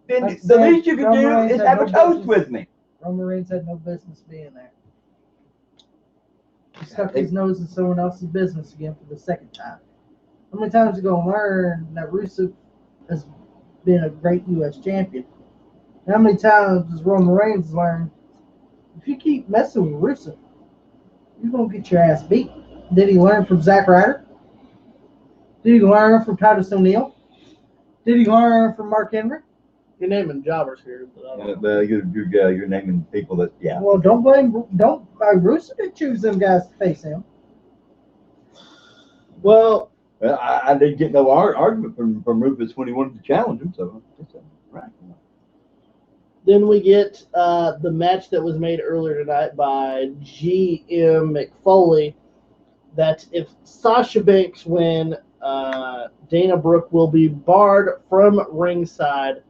then the least you can do is have a toast with me. Roman Reigns had no business being there. He stuck his nose in someone else's business again for the second time. How many times are you gonna learn that Rusev has been a great U.S. champion? How many times has Roman Reigns learned if you keep messing with Rusev, you're gonna get your ass beat? Did he learn from Zack Ryder? Did he learn from Titus O'Neil? Did he learn from Mark Henry? You're naming jobbers here. But I don't know. Well, you're naming people that, yeah. Well, don't Rusev didn't choose them guys to face him. Well, I didn't get no argument from Rufus when he wanted to challenge him, so that's right. then we get the match that was made earlier tonight by G.M. McFoley. That if Sasha Banks win, Dana Brooke will be barred from ringside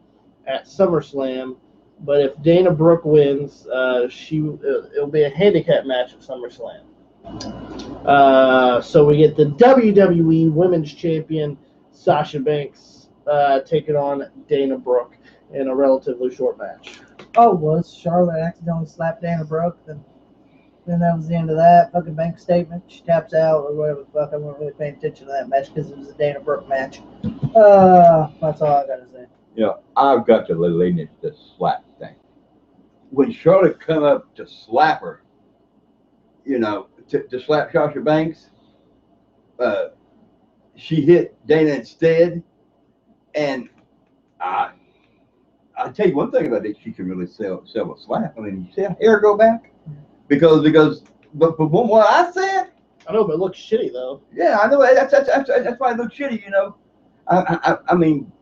at SummerSlam. But if Dana Brooke wins, it'll be a handicap match at SummerSlam. So we get the WWE Women's Champion Sasha Banks taking on Dana Brooke in a relatively short match. Oh, was Charlotte accidentally slapped Dana Brooke? Then that was the end of that. Fucking Banks statement. She taps out or whatever the fuck. I wasn't really paying attention to that match because it was a Dana Brooke match. That's all I gotta say. I've got to lean into the slap thing. When Charlotte come up to slap her, to slap Sasha Banks, she hit Dana instead, and I'll tell you one thing about it, she can really sell a slap. I mean, you see her hair go back? Because but from what I said, I know, but it looks shitty though. yeah, I know that's why it looks shitty, I mean,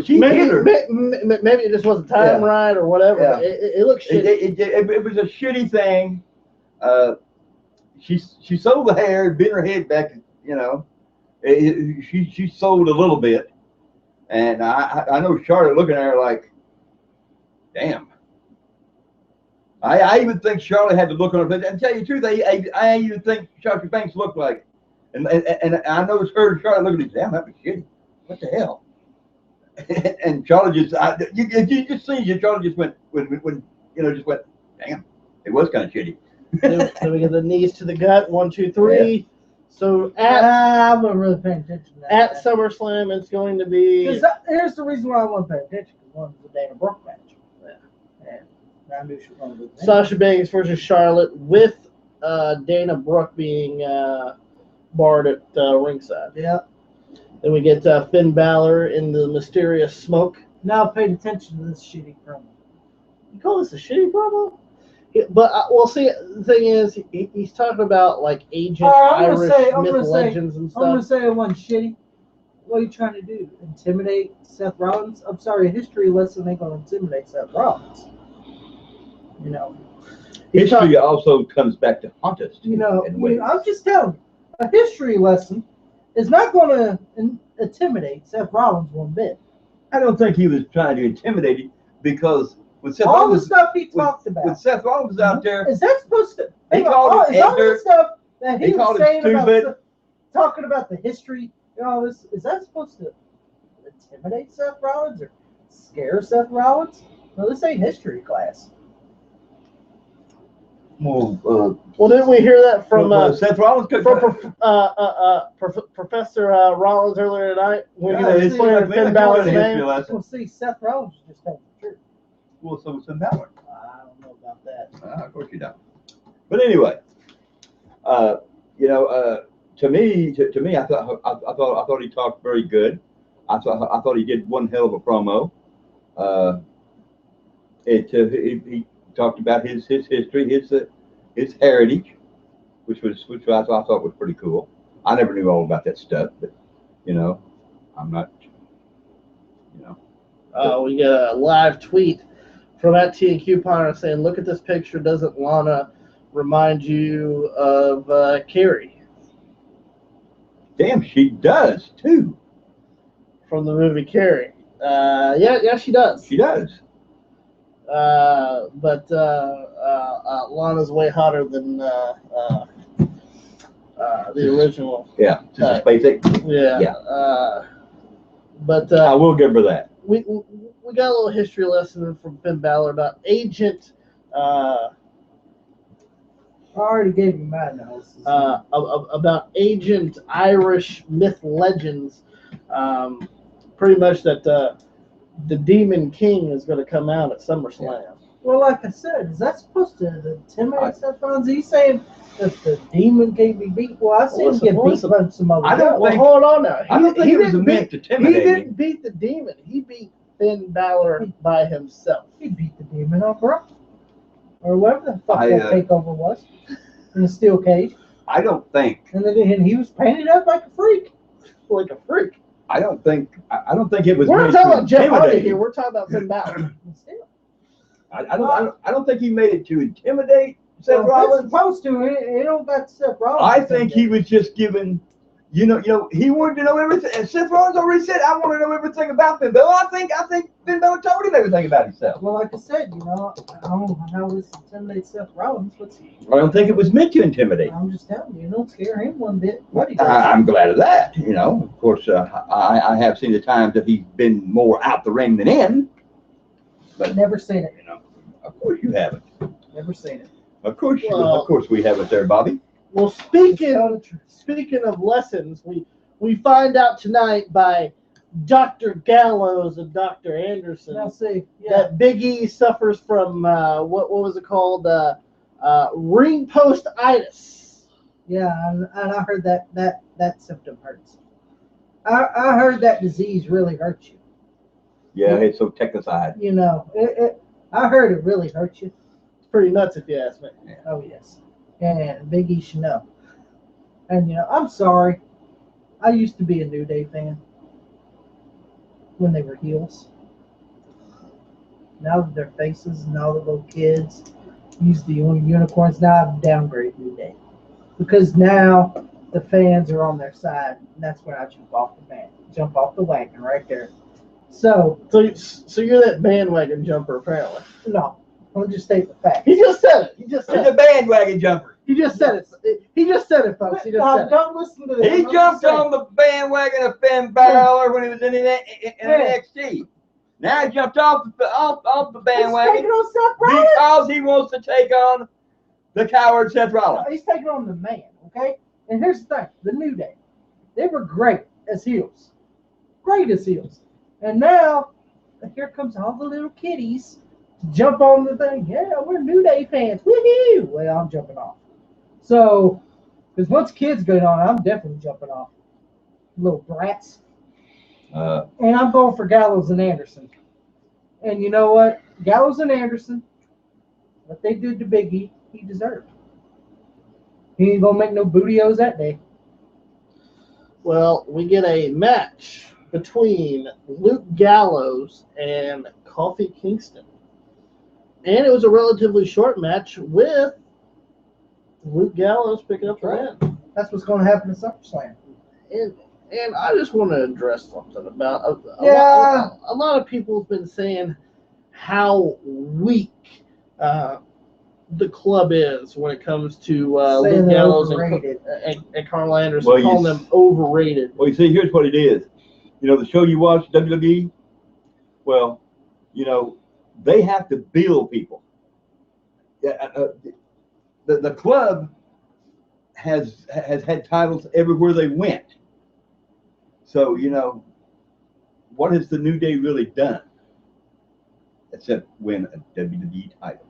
she hit her. Maybe it just wasn't time right or whatever. Yeah. It looks shitty. It was a shitty thing. She sold the hair, bent her head back. She sold a little bit, and I know Charlotte looking at her like, damn. I even think Charlotte had to look on her, but to tell you the truth, I even think Sasha Banks looked like it. And I noticed her and Charlotte looking at damn, that was shitty. What the hell? And Charlotte just, you just see, Charlotte just went, just went, damn, it was kind of shitty. Then we get the knees to the gut, 1, 2, 3. Yeah. So I'm not really paying attention to that. At SummerSlam, it's going to be. Here's the reason why I want to pay attention. Because one was the Dana Brooke match. And I knew she was going to lose. Sasha Banks versus Charlotte with Dana Brooke being barred at ringside. Yeah. Then we get Finn Balor in the mysterious smoke. Now I paid attention to this shitty promo. You call this a shitty promo? Yeah, but well, see, the thing is, he's talking about like ancient Irish myth legends and stuff. I'm gonna say it wasn't shitty. What are you trying to do? Intimidate Seth Rollins? I'm sorry, a history lesson ain't gonna intimidate Seth Rollins. History also comes back to haunt us. I'm just telling you, a history lesson is not going to intimidate Seth Rollins one bit. I don't think he was trying to intimidate him because with Seth all Rollins, the stuff he talked about. With Seth Rollins out there, is that supposed to? He called him all the stuff that he was saying stupid. about talking about the history and all this. Is that supposed to intimidate Seth Rollins or scare Seth Rollins? No, this ain't history class. Well, didn't we hear that from Seth Rollins? Professor Rollins earlier tonight when he was playing Finn Balor's name? Well, see, Seth Rollins just telling the truth. Well, so was Finn Balor. I don't know about that. Of course you don't. But anyway, to me, I thought he talked very good. I thought he did one hell of a promo. He talked about his history, his heritage, which I thought was pretty cool. I never knew all about that stuff, but I'm not. We get a live tweet from @TNCouponer saying, "Look at this picture. Doesn't Lana remind you of Carrie?" Damn, she does too. From the movie Carrie. Yeah, she does. She does. But Lana's way hotter than the original. Yeah, just basic. Yeah. But I will give her that. We got a little history lesson from Finn Balor about Agent. I already gave you my analysis. About ancient Irish myth legends. Pretty much that the Demon King is going to come out at SummerSlam. Well, like I said, is that supposed to intimidate Seth Rollins? He's saying that the demon can't be beat. Well, I see him get beat by some other I don't guy. Well, think- hold on now. I don't think he it was didn't meant to He intimidate didn't him. beat the demon. He beat Finn Balor by himself. He beat the demon up, bro. Or whatever the fuck I, that takeover was. In the steel cage. I don't think. And he was painted up like a freak. Like a freak. I don't think it was. We're not meant talking to about Jeff Hardy intimidate here. him. We're talking about Finn Balor. Still. I don't think he made it to intimidate Seth Well, if Rollins. it's supposed to, it don't got Seth Rollins. I think he was just given, he wanted to know everything. And Seth Rollins already said, "I want to know everything about Finn Balor." I think Finn Balor told him everything about himself. Well, like I said, I don't know how this intimidates Seth Rollins. I don't think it was meant to intimidate. I'm just telling you, don't scare him one bit. What he does. I'm glad of that. Of course, I have seen the times that he's been more out the ring than in. But Never seen it. of course you haven't. Never seen it. Of course, Well- of course we haven't there, Bobby. Well, speaking of lessons, we find out tonight by Dr. Gallows and Dr. Anderson Now see, yeah, that Big E suffers from what was it called? Ring post-itis. yeah, and I heard that symptom hurts. I heard that disease really hurts you. Yeah, it's so technified. I heard it really hurts you. It's pretty nuts if you ask me. Oh yes, and Big E should know. And I'm sorry. I used to be a New Day fan when they were heels. Now that they're faces and all the little kids use the unicorns, now I've downgraded New Day because now the fans are on their side, and that's when I jump off the wagon right there. So you're that bandwagon jumper, apparently. no, I'll just state the fact. He just said it. He just He's said a it. bandwagon jumper. He just said it. He just said it, folks. He just No, said it. don't listen to this. He jumped on the bandwagon of Finn Balor when he was in NXT. Now he jumped off the bandwagon He's taking on Seth Rollins. because he wants to take on the coward Seth Rollins. He's taking on the man, okay? And here's the thing, the New Day, they were great as heels. Great as heels. And now, here comes all the little kiddies to jump on the thing. Yeah, we're New Day fans. Woohoo! Well, I'm jumping off. So, because once kids get on, I'm definitely jumping off. Little brats. And I'm going for Gallows and Anderson. And you know what? Gallows and Anderson, what they did to Big E, he deserved. He ain't going to make no bootios that day. Well, we get a match between Luke Gallows and Kofi Kingston. And it was a relatively short match with Luke Gallows picking up the win. That's what's going to happen at SummerSlam. And I just want to address something about a lot of people have been saying how weak the club is when it comes to Luke Gallows and Carl Anderson, calling them overrated. Well, you see, here's what it is. The show you watch, WWE, well, they have to build people. The club has had titles everywhere they went. So, what has the New Day really done except win a WWE title?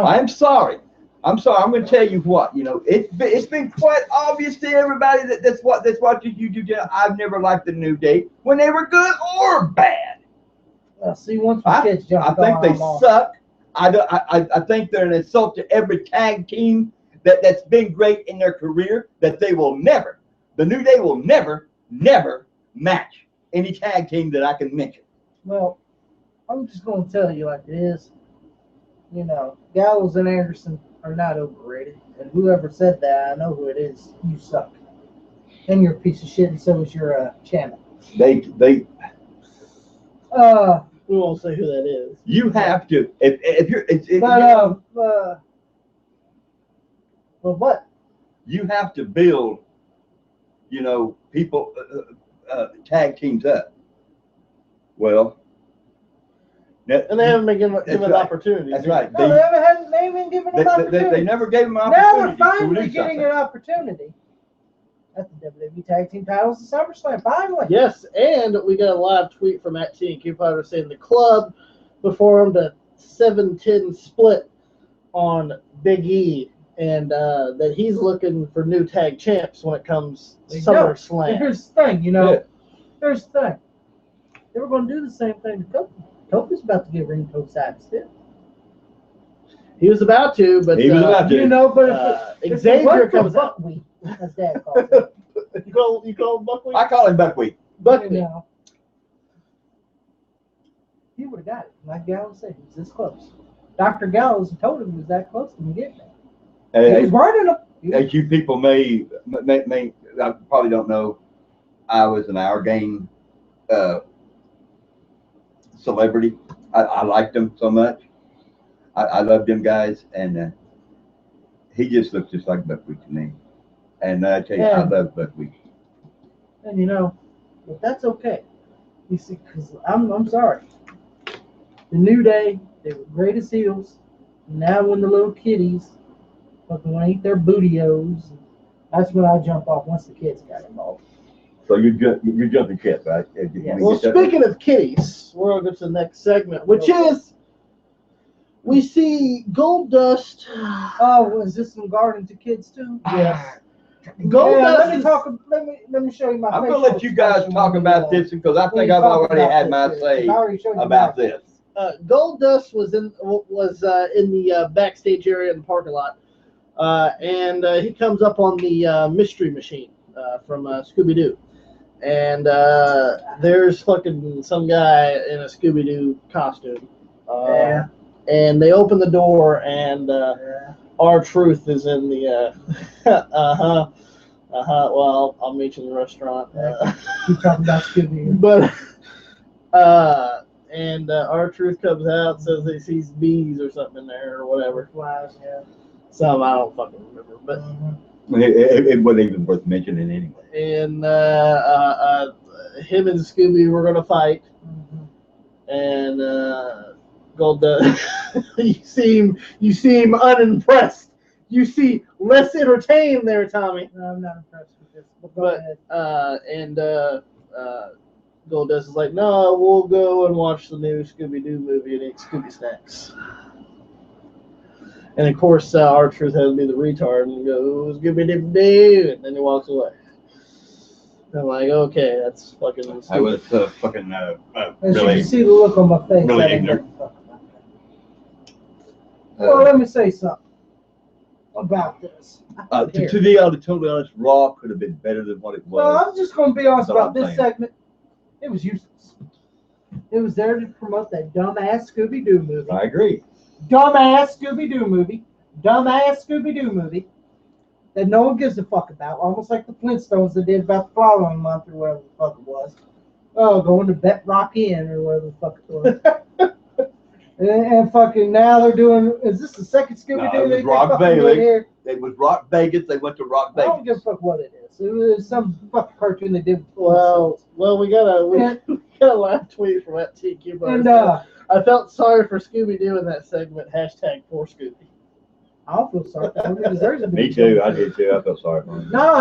I'm sorry. I'm going to tell you what. It's been quite obvious to everybody that's watching YouTube. I've never liked the New Day when they were good or bad. Well, see, once the kids jump I think they suck. I think they're an insult to every tag team that's been great in their career. That they will never, the New Day will never match any tag team that I can mention. Well, I'm just going to tell you like it is. Gallows and Anderson are not overrated. And whoever said that, I know who it is. You suck. And you're a piece of shit, and so is your channel. They We won't say who that is. You have to if you're well, what? You have to build, people tag teams up. Well, And they haven't been given opportunities. That's right. No, they haven't been given an opportunity. They never gave them an Now opportunity. they're finally getting an opportunity at the WWE Tag Team titles at SummerSlam. Finally. Yes, and we got a live tweet from @TNQ Fighter saying the club before him to 7-10 split on Big E, and that he's looking for new tag champs when it comes to SummerSlam. Here's the thing, Here's the thing. They were going to do the same thing to Kofi. Kofi's about to get ring side still. He was about to, but but if Xavier comes out. Buckwheat, as Dad calls it. You call him Buckwheat? I call him Buckwheat. Buckwheat. He would have got it. Like Gallows said, he was this close. Dr. Gallows told him he was that close to him getting it. He was running him. As you people may, I probably don't know, I was an Our Game celebrity. I liked him so much. I loved them guys, and he just looks just like Buckwheat to me. And I tell you, I love Buckwheat. And but that's okay. You see, because I'm sorry. The New Day, they were greatest heels. Now when the little kiddies fucking want to eat their bootios, that's when I jump off once the kids got involved. So you're jumping ship, right? Yeah. Well, speaking of kitties, we're going to go to the next segment, which is we see Goldust. Oh, is this some garden to kids too? Yes. Goldust. Let me show you my. I'm going to let you guys talk about this because I think I've already had my say about this. Goldust was in the backstage area in the parking lot, and he comes up on the mystery machine from Scooby-Doo, and there's fucking some guy in a Scooby-Doo costume. And they open the door, and R-Truth is in the well, I'll meet you in the restaurant. Keep talking about Scooby-Doo. But and R-Truth comes out, says he sees bees or something in there or whatever. Flies, yeah. Some I don't fucking remember, but it wasn't even worth mentioning anyway. And him and Scooby were gonna fight, and Goldust, you seem unimpressed. You seem less entertained there, Tommy. No, I'm not impressed with this. Goldust is like, no, we'll go and watch the new Scooby-Doo movie and eat Scooby snacks. And of course, R-Truth has to be the retard and goes, Scooby-Doo, and then he walks away. And I'm like, okay, that's fucking stupid. I was fucking As really. you can see the look on my face. Really ignorant. Well, let me say something about this. To be totally honest, Raw could have been better than what it was. Well, I'm just going to be honest That's all about I'm this saying. segment. It was useless. It was there to promote that dumbass Scooby-Doo movie. I agree. Dumbass Scooby-Doo movie. Dumbass Scooby-Doo movie that no one gives a fuck about. Almost like the Flintstones that did about the following month or whatever the fuck it was. Oh, going to Bet Rock Inn or whatever the fuck it was. and fucking now they're doing. Is this the second Scooby-Doo? No, it was Rock Vegas. It was Rock Vegas. They went to Rock Vegas. I don't give a fuck what it is. It was some fucking cartoon they did. Well, we got a live tweet from that TQ. And I felt sorry for Scooby-Doo in that segment. #4 Scooby. I don't feel sorry for him because there's a Me too. I did too. I felt sorry for him. No,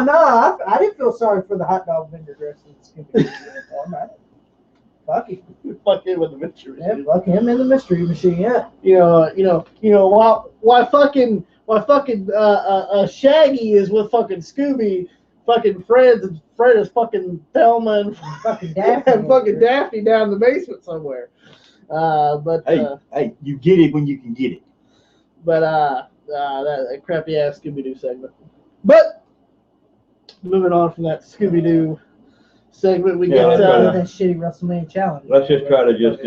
I didn't feel sorry for the hot dog vendor dressed in the Scooby-Doo uniform. Fuck him. Fuck him with the mystery Yeah, machine. fuck him in the mystery machine. Yeah. Why fucking Shaggy is with fucking Scooby, fucking Fred is fucking Thelma and Fucking Daphne. and fucking Daphne down in the basement somewhere. Hey, you get it when you can get it. But that crappy ass Scooby-Doo segment. But moving on from that Scooby-Doo segment, we get that shitty WrestleMania challenge. Let's just try to just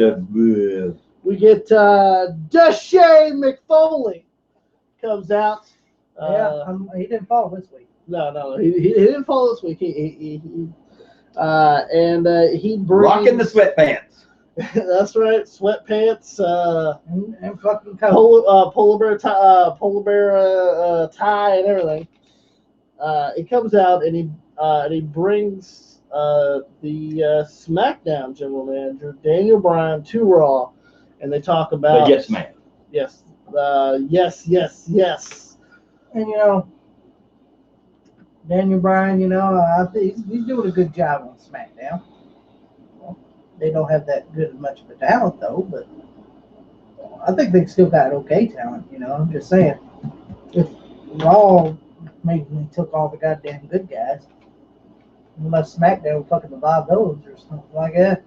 we get Dashay McFoley comes out. He didn't fall this week. No, he didn't fall this week. He brings rocking the sweatpants. That's right, sweatpants. And fucking coat. Polar bear tie and everything. He comes out and he brings the SmackDown general manager Daniel Bryan to Raw, and they talk about Yes, man. Yes, yes. And Daniel Bryan, I think he's doing a good job on SmackDown. They don't have that good much of a talent though, but I think they still got okay talent. You know, I'm just saying. If Raw maybe took all the goddamn good guys, unless SmackDown fucking the Bob Villains or something like that.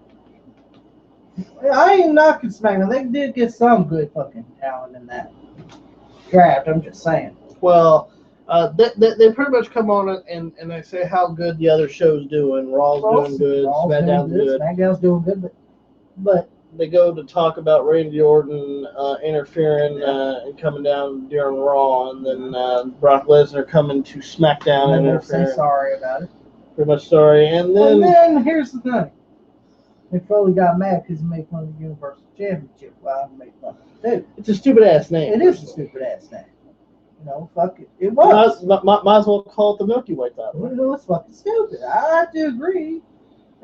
I ain't knocking SmackDown. They did get some good fucking talent in that draft. I'm just saying. Well, they pretty much come on and they say how good the other show's doing. Raw's doing good, SmackDown's good. SmackDown's doing good, but they go to talk about Randy Orton interfering and coming down during Raw, and then Brock Lesnar coming to SmackDown and interfering. Say sorry about it. Pretty much sorry. And then here's the thing. Mick Foley got mad because he made fun of the Universal Championship. Well, I made fun of it too. It's a stupid ass name. It is a stupid ass name. You know, fuck it. It was. Might as well call it the Milky Way title. Well, no, it's fucking stupid. I have to agree.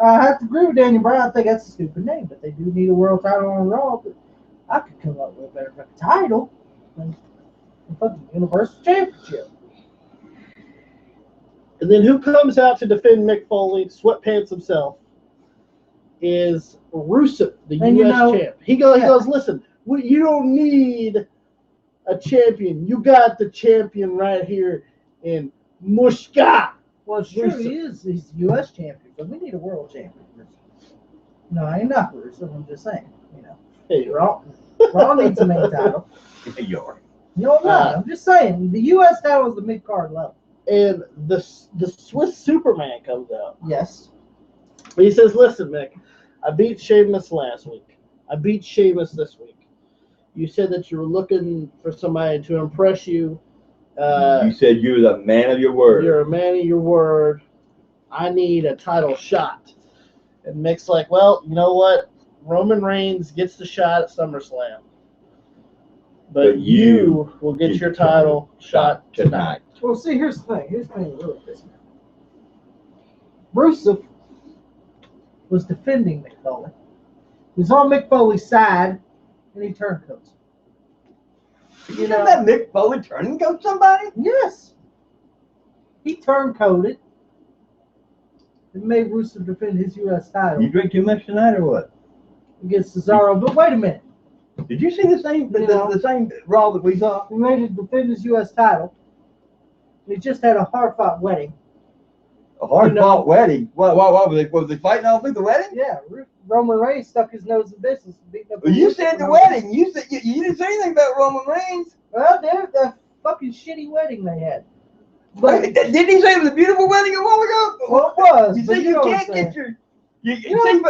I have to agree with Daniel Bryan. I think that's a stupid name, but they do need a world title on Raw. But I could come up with a better fucking title than the fucking Universal Championship. And then who comes out to defend Mick Foley, sweatpants himself, is Rusev, the U.S. champ. He goes, listen, you don't need a champion. You got the champion right here in Mushka. Well, it's true. He's U.S. champion, but we need a world champion. No, I ain't not Rusev. I'm just saying. You know, hey, Raw needs a main title. You are. No, I'm not. I'm just saying the U.S. title is the mid-card level. And the Swiss Superman comes out. Yes. He says, listen, Mick, I beat Sheamus last week. I beat Sheamus this week. You said that you were looking for somebody to impress you. You said you were the man of your word. You're a man of your word. I need a title shot. And Mick's like, well, you know what? Roman Reigns gets the shot at SummerSlam. But you will get your title shot tonight. Well, see, here's the thing. Here's the thing that really pisses me off. Rusev was defending Mick Foley. He was on Mick Foley's side, and he turncoats. You know that Mick Foley turncoat somebody? Yes. He turncoated and made Rusev defend his U.S. title. You drink too much tonight or what? Against Cesaro. But wait a minute. Did you see the same Raw that we saw? He made him defend his U.S. title. He just had a hard-fought wedding. A hard-fought wedding? What was they fighting all through the wedding? Yeah. Roman Reigns stuck his nose in business. Well, you said the wedding. You said you didn't say anything about Roman Reigns. Well, the fucking shitty wedding they had. But didn't he say it was a beautiful wedding a while ago? Well, it was. You see, you can't get your... See what I'm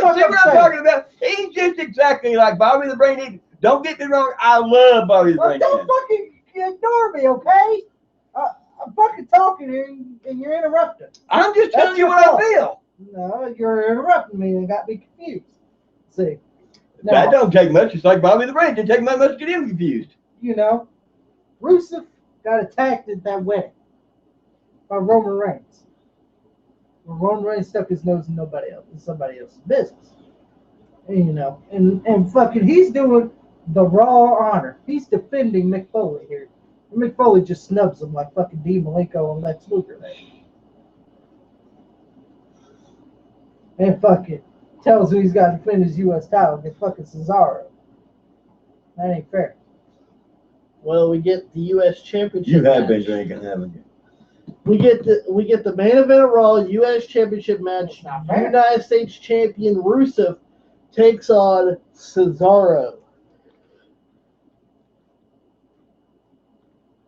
talking about? He's just exactly like Bobby the Brain Eater. Don't get me wrong. I love Bobby the Brain Eater. Don't fucking ignore me, okay? I'm fucking talking here and you're interrupting. I'm just telling you what I feel. No, you're interrupting me and got me confused. See, that don't take much. It's like Bobby the Brain. It didn't take much to get him confused. You know, Rusev got attacked at that wedding by Roman Reigns. Roman Reigns stuck his nose in somebody else's business. And, you know, and fucking he's doing the Raw honor. He's defending Mick Foley here. And Mick Foley just snubs him like fucking Dean Malenko and Lex Luger. And fucking tells him he's got to defend his U.S. title against fucking Cesaro. That ain't fair. Well, we get the U.S. Championship. You have been drinking, haven't you? We get the main event of Raw, U.S. Championship match. United States Champion Rusev takes on Cesaro.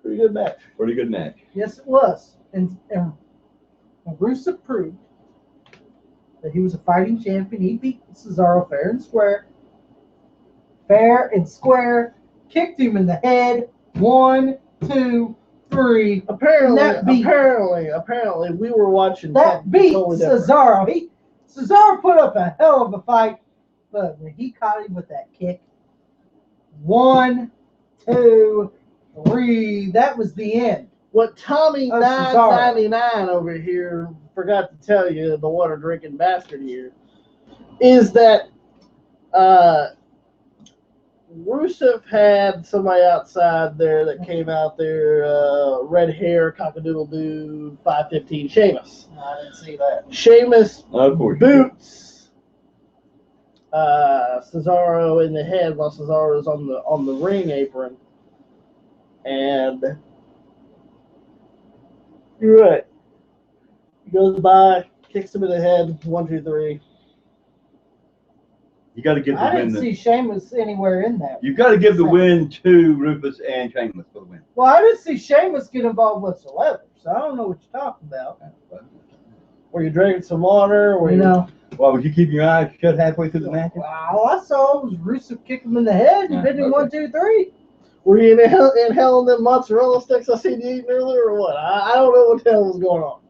Pretty good match. Pretty good match. Yes, it was. And Rusev proved that he was a fighting champion. He beat Cesaro fair and square. Fair and square. Kicked him in the head. 1, 2, 3. Apparently, we were watching. That beat Cesaro. Cesaro put up a hell of a fight, but when he caught him with that kick, 1, 2, 3, that was the end. What Tommy 999 over here forgot to tell you, the water drinking bastard here, is that Rusev had somebody outside there that came out there, red hair, cock-a-doodle-doo, 5'15", Sheamus. I didn't see that. Sheamus boots Cesaro in the head while Cesaro is on the ring apron. And you're right. He goes by, kicks him in the head, 1, 2, 3. You got to give the I win. didn't see Sheamus anywhere in that. You got to give the win to Rufus and Sheamus for the win. Well, I didn't see Sheamus get involved whatsoever, so I don't know what you're talking about. Were you drinking some water? Were You know, Well, would you keep your eyes shut halfway through the match? all I saw was Rusev kick him in the head and hit him 1, 2, 3. Were you inhaling them mozzarella sticks I seen you eating earlier or what? I don't know what the hell was going on.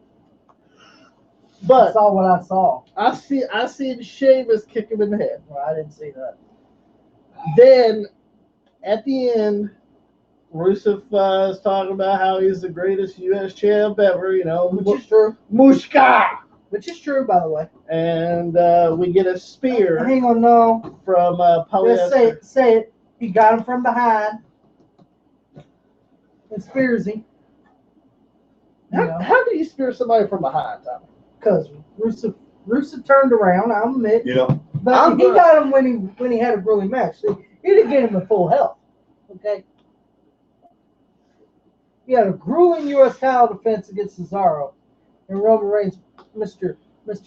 But That's all what I saw. I seen Sheamus kick him in the head. Well, I didn't see that. Then at the end, Rusev is talking about how he's the greatest U.S. champ ever. You know, Which is true. Mushka. Which is true, by the way. And we get a spear Hang on, no. from Just polyester. say it. He got him from behind. And spears him. How do you spear somebody from behind, Tommy? Because Rusev turned around, I'll admit. You know, But he got him when he had a grueling match. He didn't get him in full health. Okay? He had a grueling U.S. title defense against Cesaro. And Roman Reigns, Mr.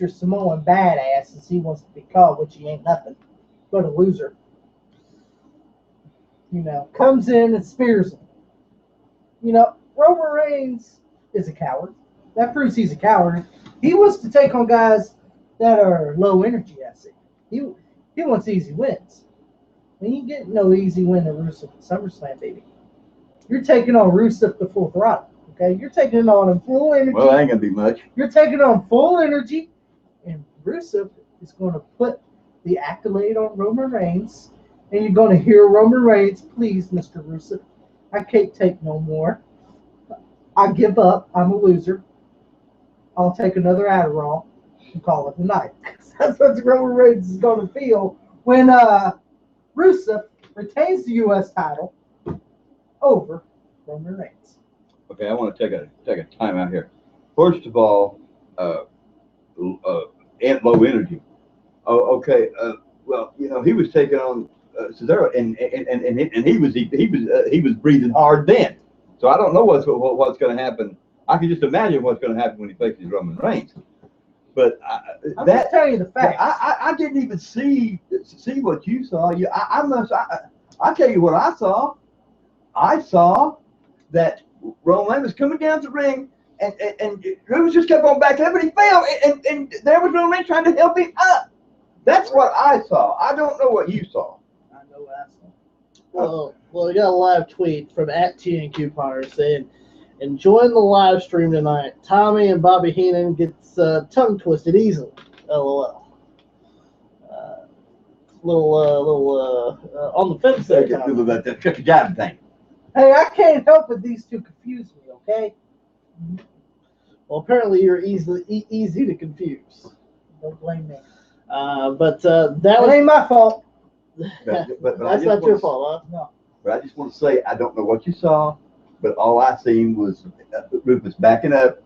Samoan badass, as he wants to be called, which he ain't nothing but a loser. You know, comes in and spears him. You know, Roman Reigns is a coward. That proves he's a coward. He wants to take on guys that are low energy, I see. He wants easy wins. And you get no easy win to Rusev at SummerSlam, baby. You're taking on Rusev to full throttle, okay? You're taking on him full energy. well, that ain't gonna be much. You're taking on full energy, and Rusev is going to put the accolade on Roman Reigns, and you're going to hear Roman Reigns, please, Mr. Rusev, I can't take no more. I give up. I'm a loser. I'll take another Adderall and call it a night. That's what Roman Reigns is going to feel when Rusev retains the U.S. title over Roman Reigns. Okay, I want to take a time out here. First of all, and low energy. Oh, okay. Well, you know, he was taking on Cesaro, and he was breathing hard then. So I don't know what's going to happen. I can just imagine what's going to happen when he faces Roman Reigns. But I'm just telling you the facts. I didn't even see what you saw. I tell you what I saw. I saw that Roman Reigns was coming down the ring, and Rufus just kept on backing up, and he fell, and there was Roman Reigns trying to help him up. That's what I saw. I don't know what you saw. I know what I saw. Well, we got a live tweet from @TNQ Potter saying, enjoying the live stream tonight. Tommy and Bobby Heenan gets tongue twisted easily. LOL. Little on the fence there. Tommy. That tricky job thing. Hey, I can't help it. These two confuse me, okay? Well, apparently you're easy to confuse. Don't blame me. But that It ain't my fault. But that's not your fault, huh? No. But I just want to say, I don't know what you saw, but all I seen was Rufus backing up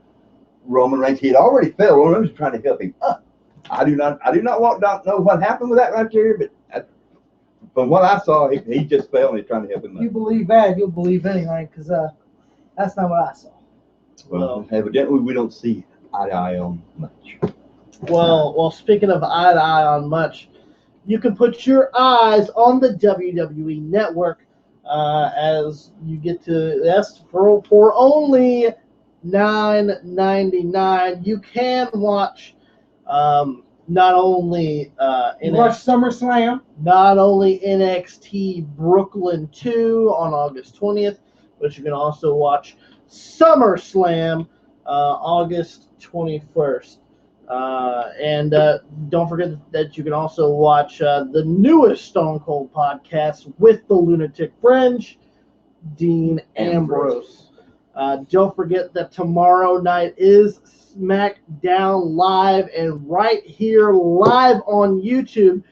Roman Reigns. He had already fell. Roman Reigns was trying to help him up. I do not know what happened with that right there, but from what I saw, he just fell and he's trying to help him up. You believe that, you'll believe anything, because that's not what I saw. Well, evidently we don't see eye to eye on much. Well, speaking of eye to eye on much, you can put your eyes on the WWE Network as you get to that's for only $9.99. You can watch not only SummerSlam, not only NXT Brooklyn 2 on August 20th, but you can also watch SummerSlam August 21st. And don't forget that you can also watch the newest Stone Cold podcast with the Lunatic Fringe, Dean Ambrose. Don't forget that tomorrow night is SmackDown Live, and right here live on YouTube,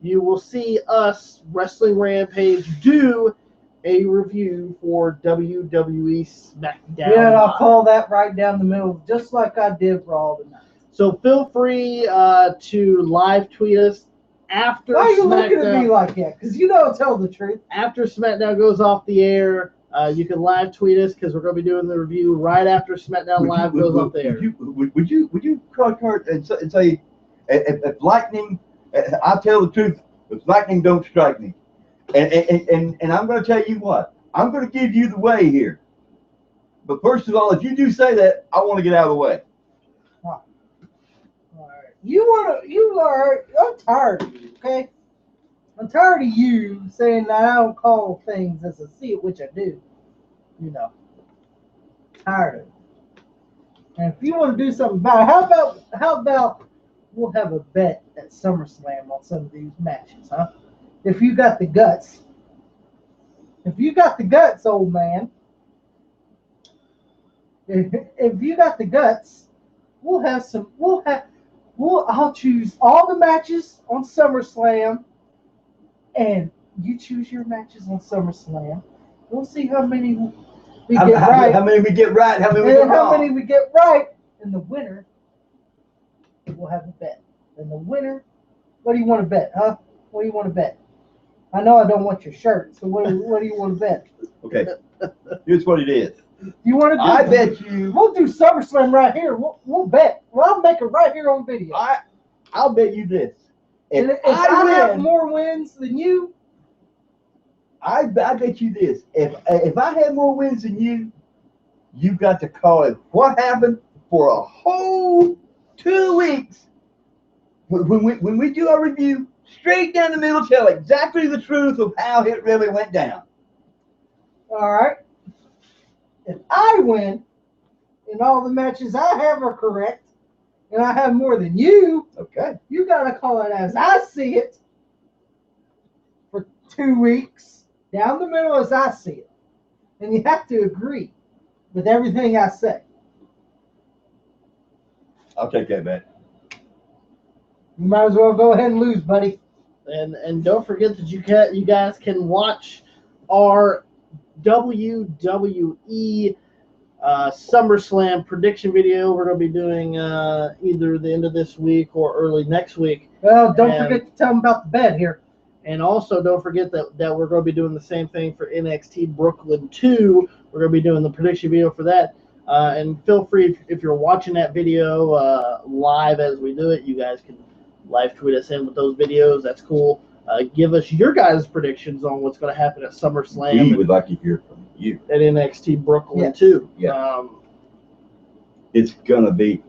you will see us, Wrestling Rampage, do a review for WWE SmackDown. Yeah, and I'll call that right down the middle, just like I did Raw tonight. So feel free to live tweet us after Why are you looking at SmackDown, me like that? Because you don't tell the truth. after SmackDown goes off the air, you can live tweet us because we're going to be doing the review right after SmackDown Live goes off the air. Would you cross card and say if lightning, I'll tell the truth. If lightning don't strike me, and I'm going to tell you what, I'm going to give you the way here. But first of all, if you do say that, I want to get out of the way. All right. I'm tired of you, okay? I'm tired of you saying that I don't call things as I see it, which I do. You know. Tired of it. And if you want to do something about it, how about we'll have a bet at SummerSlam on some of these matches, huh? If you got the guts. If you got the guts, old man. If you got the guts, I'll choose all the matches on SummerSlam, and you choose your matches on SummerSlam. We'll see how many we get right. How many we get right? How many we get wrong? How many we get right, and the winner will have a bet. And the winner, what do you want to bet, huh? What do you want to bet? I know I don't want your shirt, so what do you want to bet? Okay, here's what it is. You want to do? I bet you. We'll do SummerSlam right here. We'll bet. Well, I'll make it right here on video. I'll bet you this. If I have more wins than you, I bet you this. If I had more wins than you, you got to call it what happened for a whole 2 weeks. When we do our review, straight down the middle, tell exactly the truth of how it really went down. All right. If I win, and all the matches I have are correct, and I have more than you, okay, you got to call it as I see it for 2 weeks, down the middle as I see it. And you have to agree with everything I say. I'll take that bet. You might as well go ahead and lose, buddy. And don't forget that you guys can watch our WWE SummerSlam prediction video. We're going to be doing either the end of this week or early next week. Well, don't forget to tell them about the bet here. And also don't forget that we're going to be doing the same thing for NXT Brooklyn 2. We're going to be doing the prediction video for that. And feel free, if you're watching that video live as we do it, you guys can live tweet us in with those videos. That's cool. Give us your guys' predictions on what's going to happen at SummerSlam. We would like to hear from you. At NXT Brooklyn too. Yeah. It's gonna be.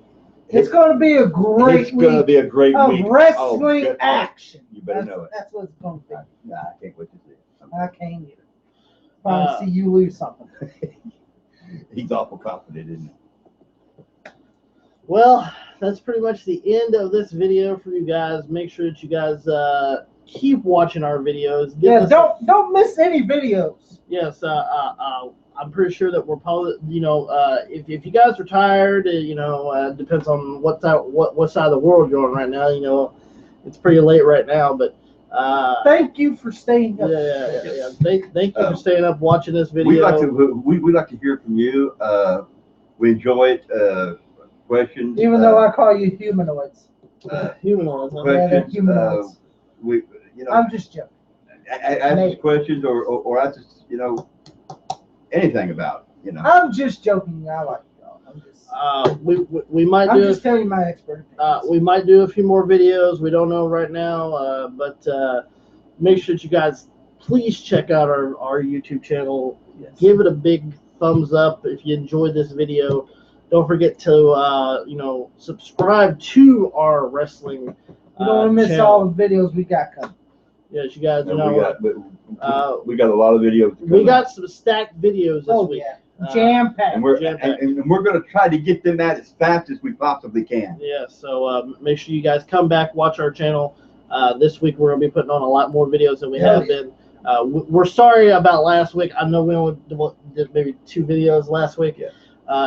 It's gonna be a great. It's gonna be a great week of wrestling action. You better know it. That's what it's gonna be. Nah, I can't wait to see it. I can't either. Trying to see you lose something. He's awful confident, isn't he? Well, that's pretty much the end of this video for you guys. Make sure that you guys keep watching our videos. Don't miss any videos. Yes, I'm pretty sure that we're probably, if you guys are tired, depends on what side of the world you're on right now. It's pretty late right now, but thank you for staying up. Yeah. Thank you for staying up watching this video. We like to hear from you. We enjoy it. Questions. Even though I call you humanoids. Humanoids. Questions. Humanoids. I'm just joking. Ask questions or ask us, anything about, I'm just joking. I like y'all. I'm just. We might I'm just telling you my expert opinion. We might do a few more videos. We don't know right now, but make sure that you guys please check out our YouTube channel. Yes. Give it a big thumbs up if you enjoyed this video. Don't forget to subscribe to our wrestling. You don't want to miss channel. all the videos we got coming. Yes, you guys. we got a lot of videos. We got some stacked videos this week. Yeah. Jam packed. And we're going to try to get them out as fast as we possibly can. Yeah. So make sure you guys come back, watch our channel. This week we're going to be putting on a lot more videos than we have been. We're sorry about last week. I know we only did maybe 2 videos last week. Yeah.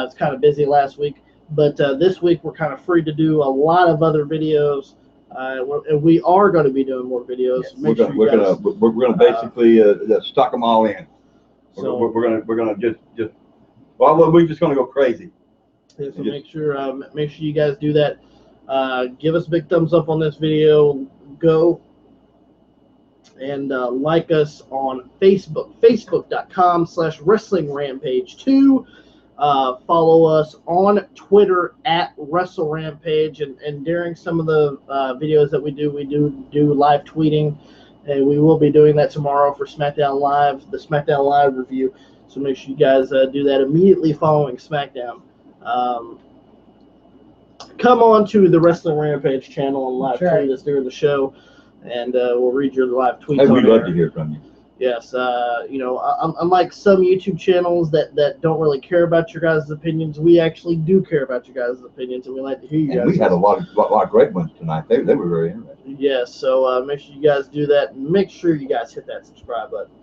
It's kind of busy last week, but this week we're kind of free to do a lot of other videos, and we are going to be doing more videos. Yes, we're gonna basically stock them all in. We're gonna just we're just gonna go crazy. Yeah, so make sure you guys do that. Give us a big thumbs up on this video. Go And like us on Facebook, facebook.com/WrestlingRampage2. Follow us on Twitter at WrestleRampage. And during some of the videos that we do live tweeting. And we will be doing that tomorrow for SmackDown Live, the SmackDown Live review. So make sure you guys do that immediately following SmackDown. Come on to the Wrestling Rampage channel and live tweet us during the show, and we'll read your live tweets. Hey, we'd love to hear from you. Yes, unlike some YouTube channels that don't really care about your guys' opinions, we actually do care about your guys' opinions, and we like to hear you guys. And we had a lot of great ones tonight. They were very interesting. Yes, so make sure you guys do that, and make sure you guys hit that subscribe button.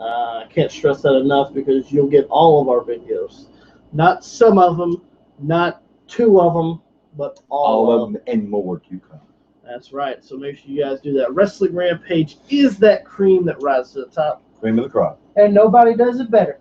I can't stress that enough because you'll get all of our videos. Not some of them, not 2 of them, but all of them. And more to come. That's right. So make sure you guys do that. Wrestling Rampage is that cream that rises to the top. Cream of the crop. And nobody does it better.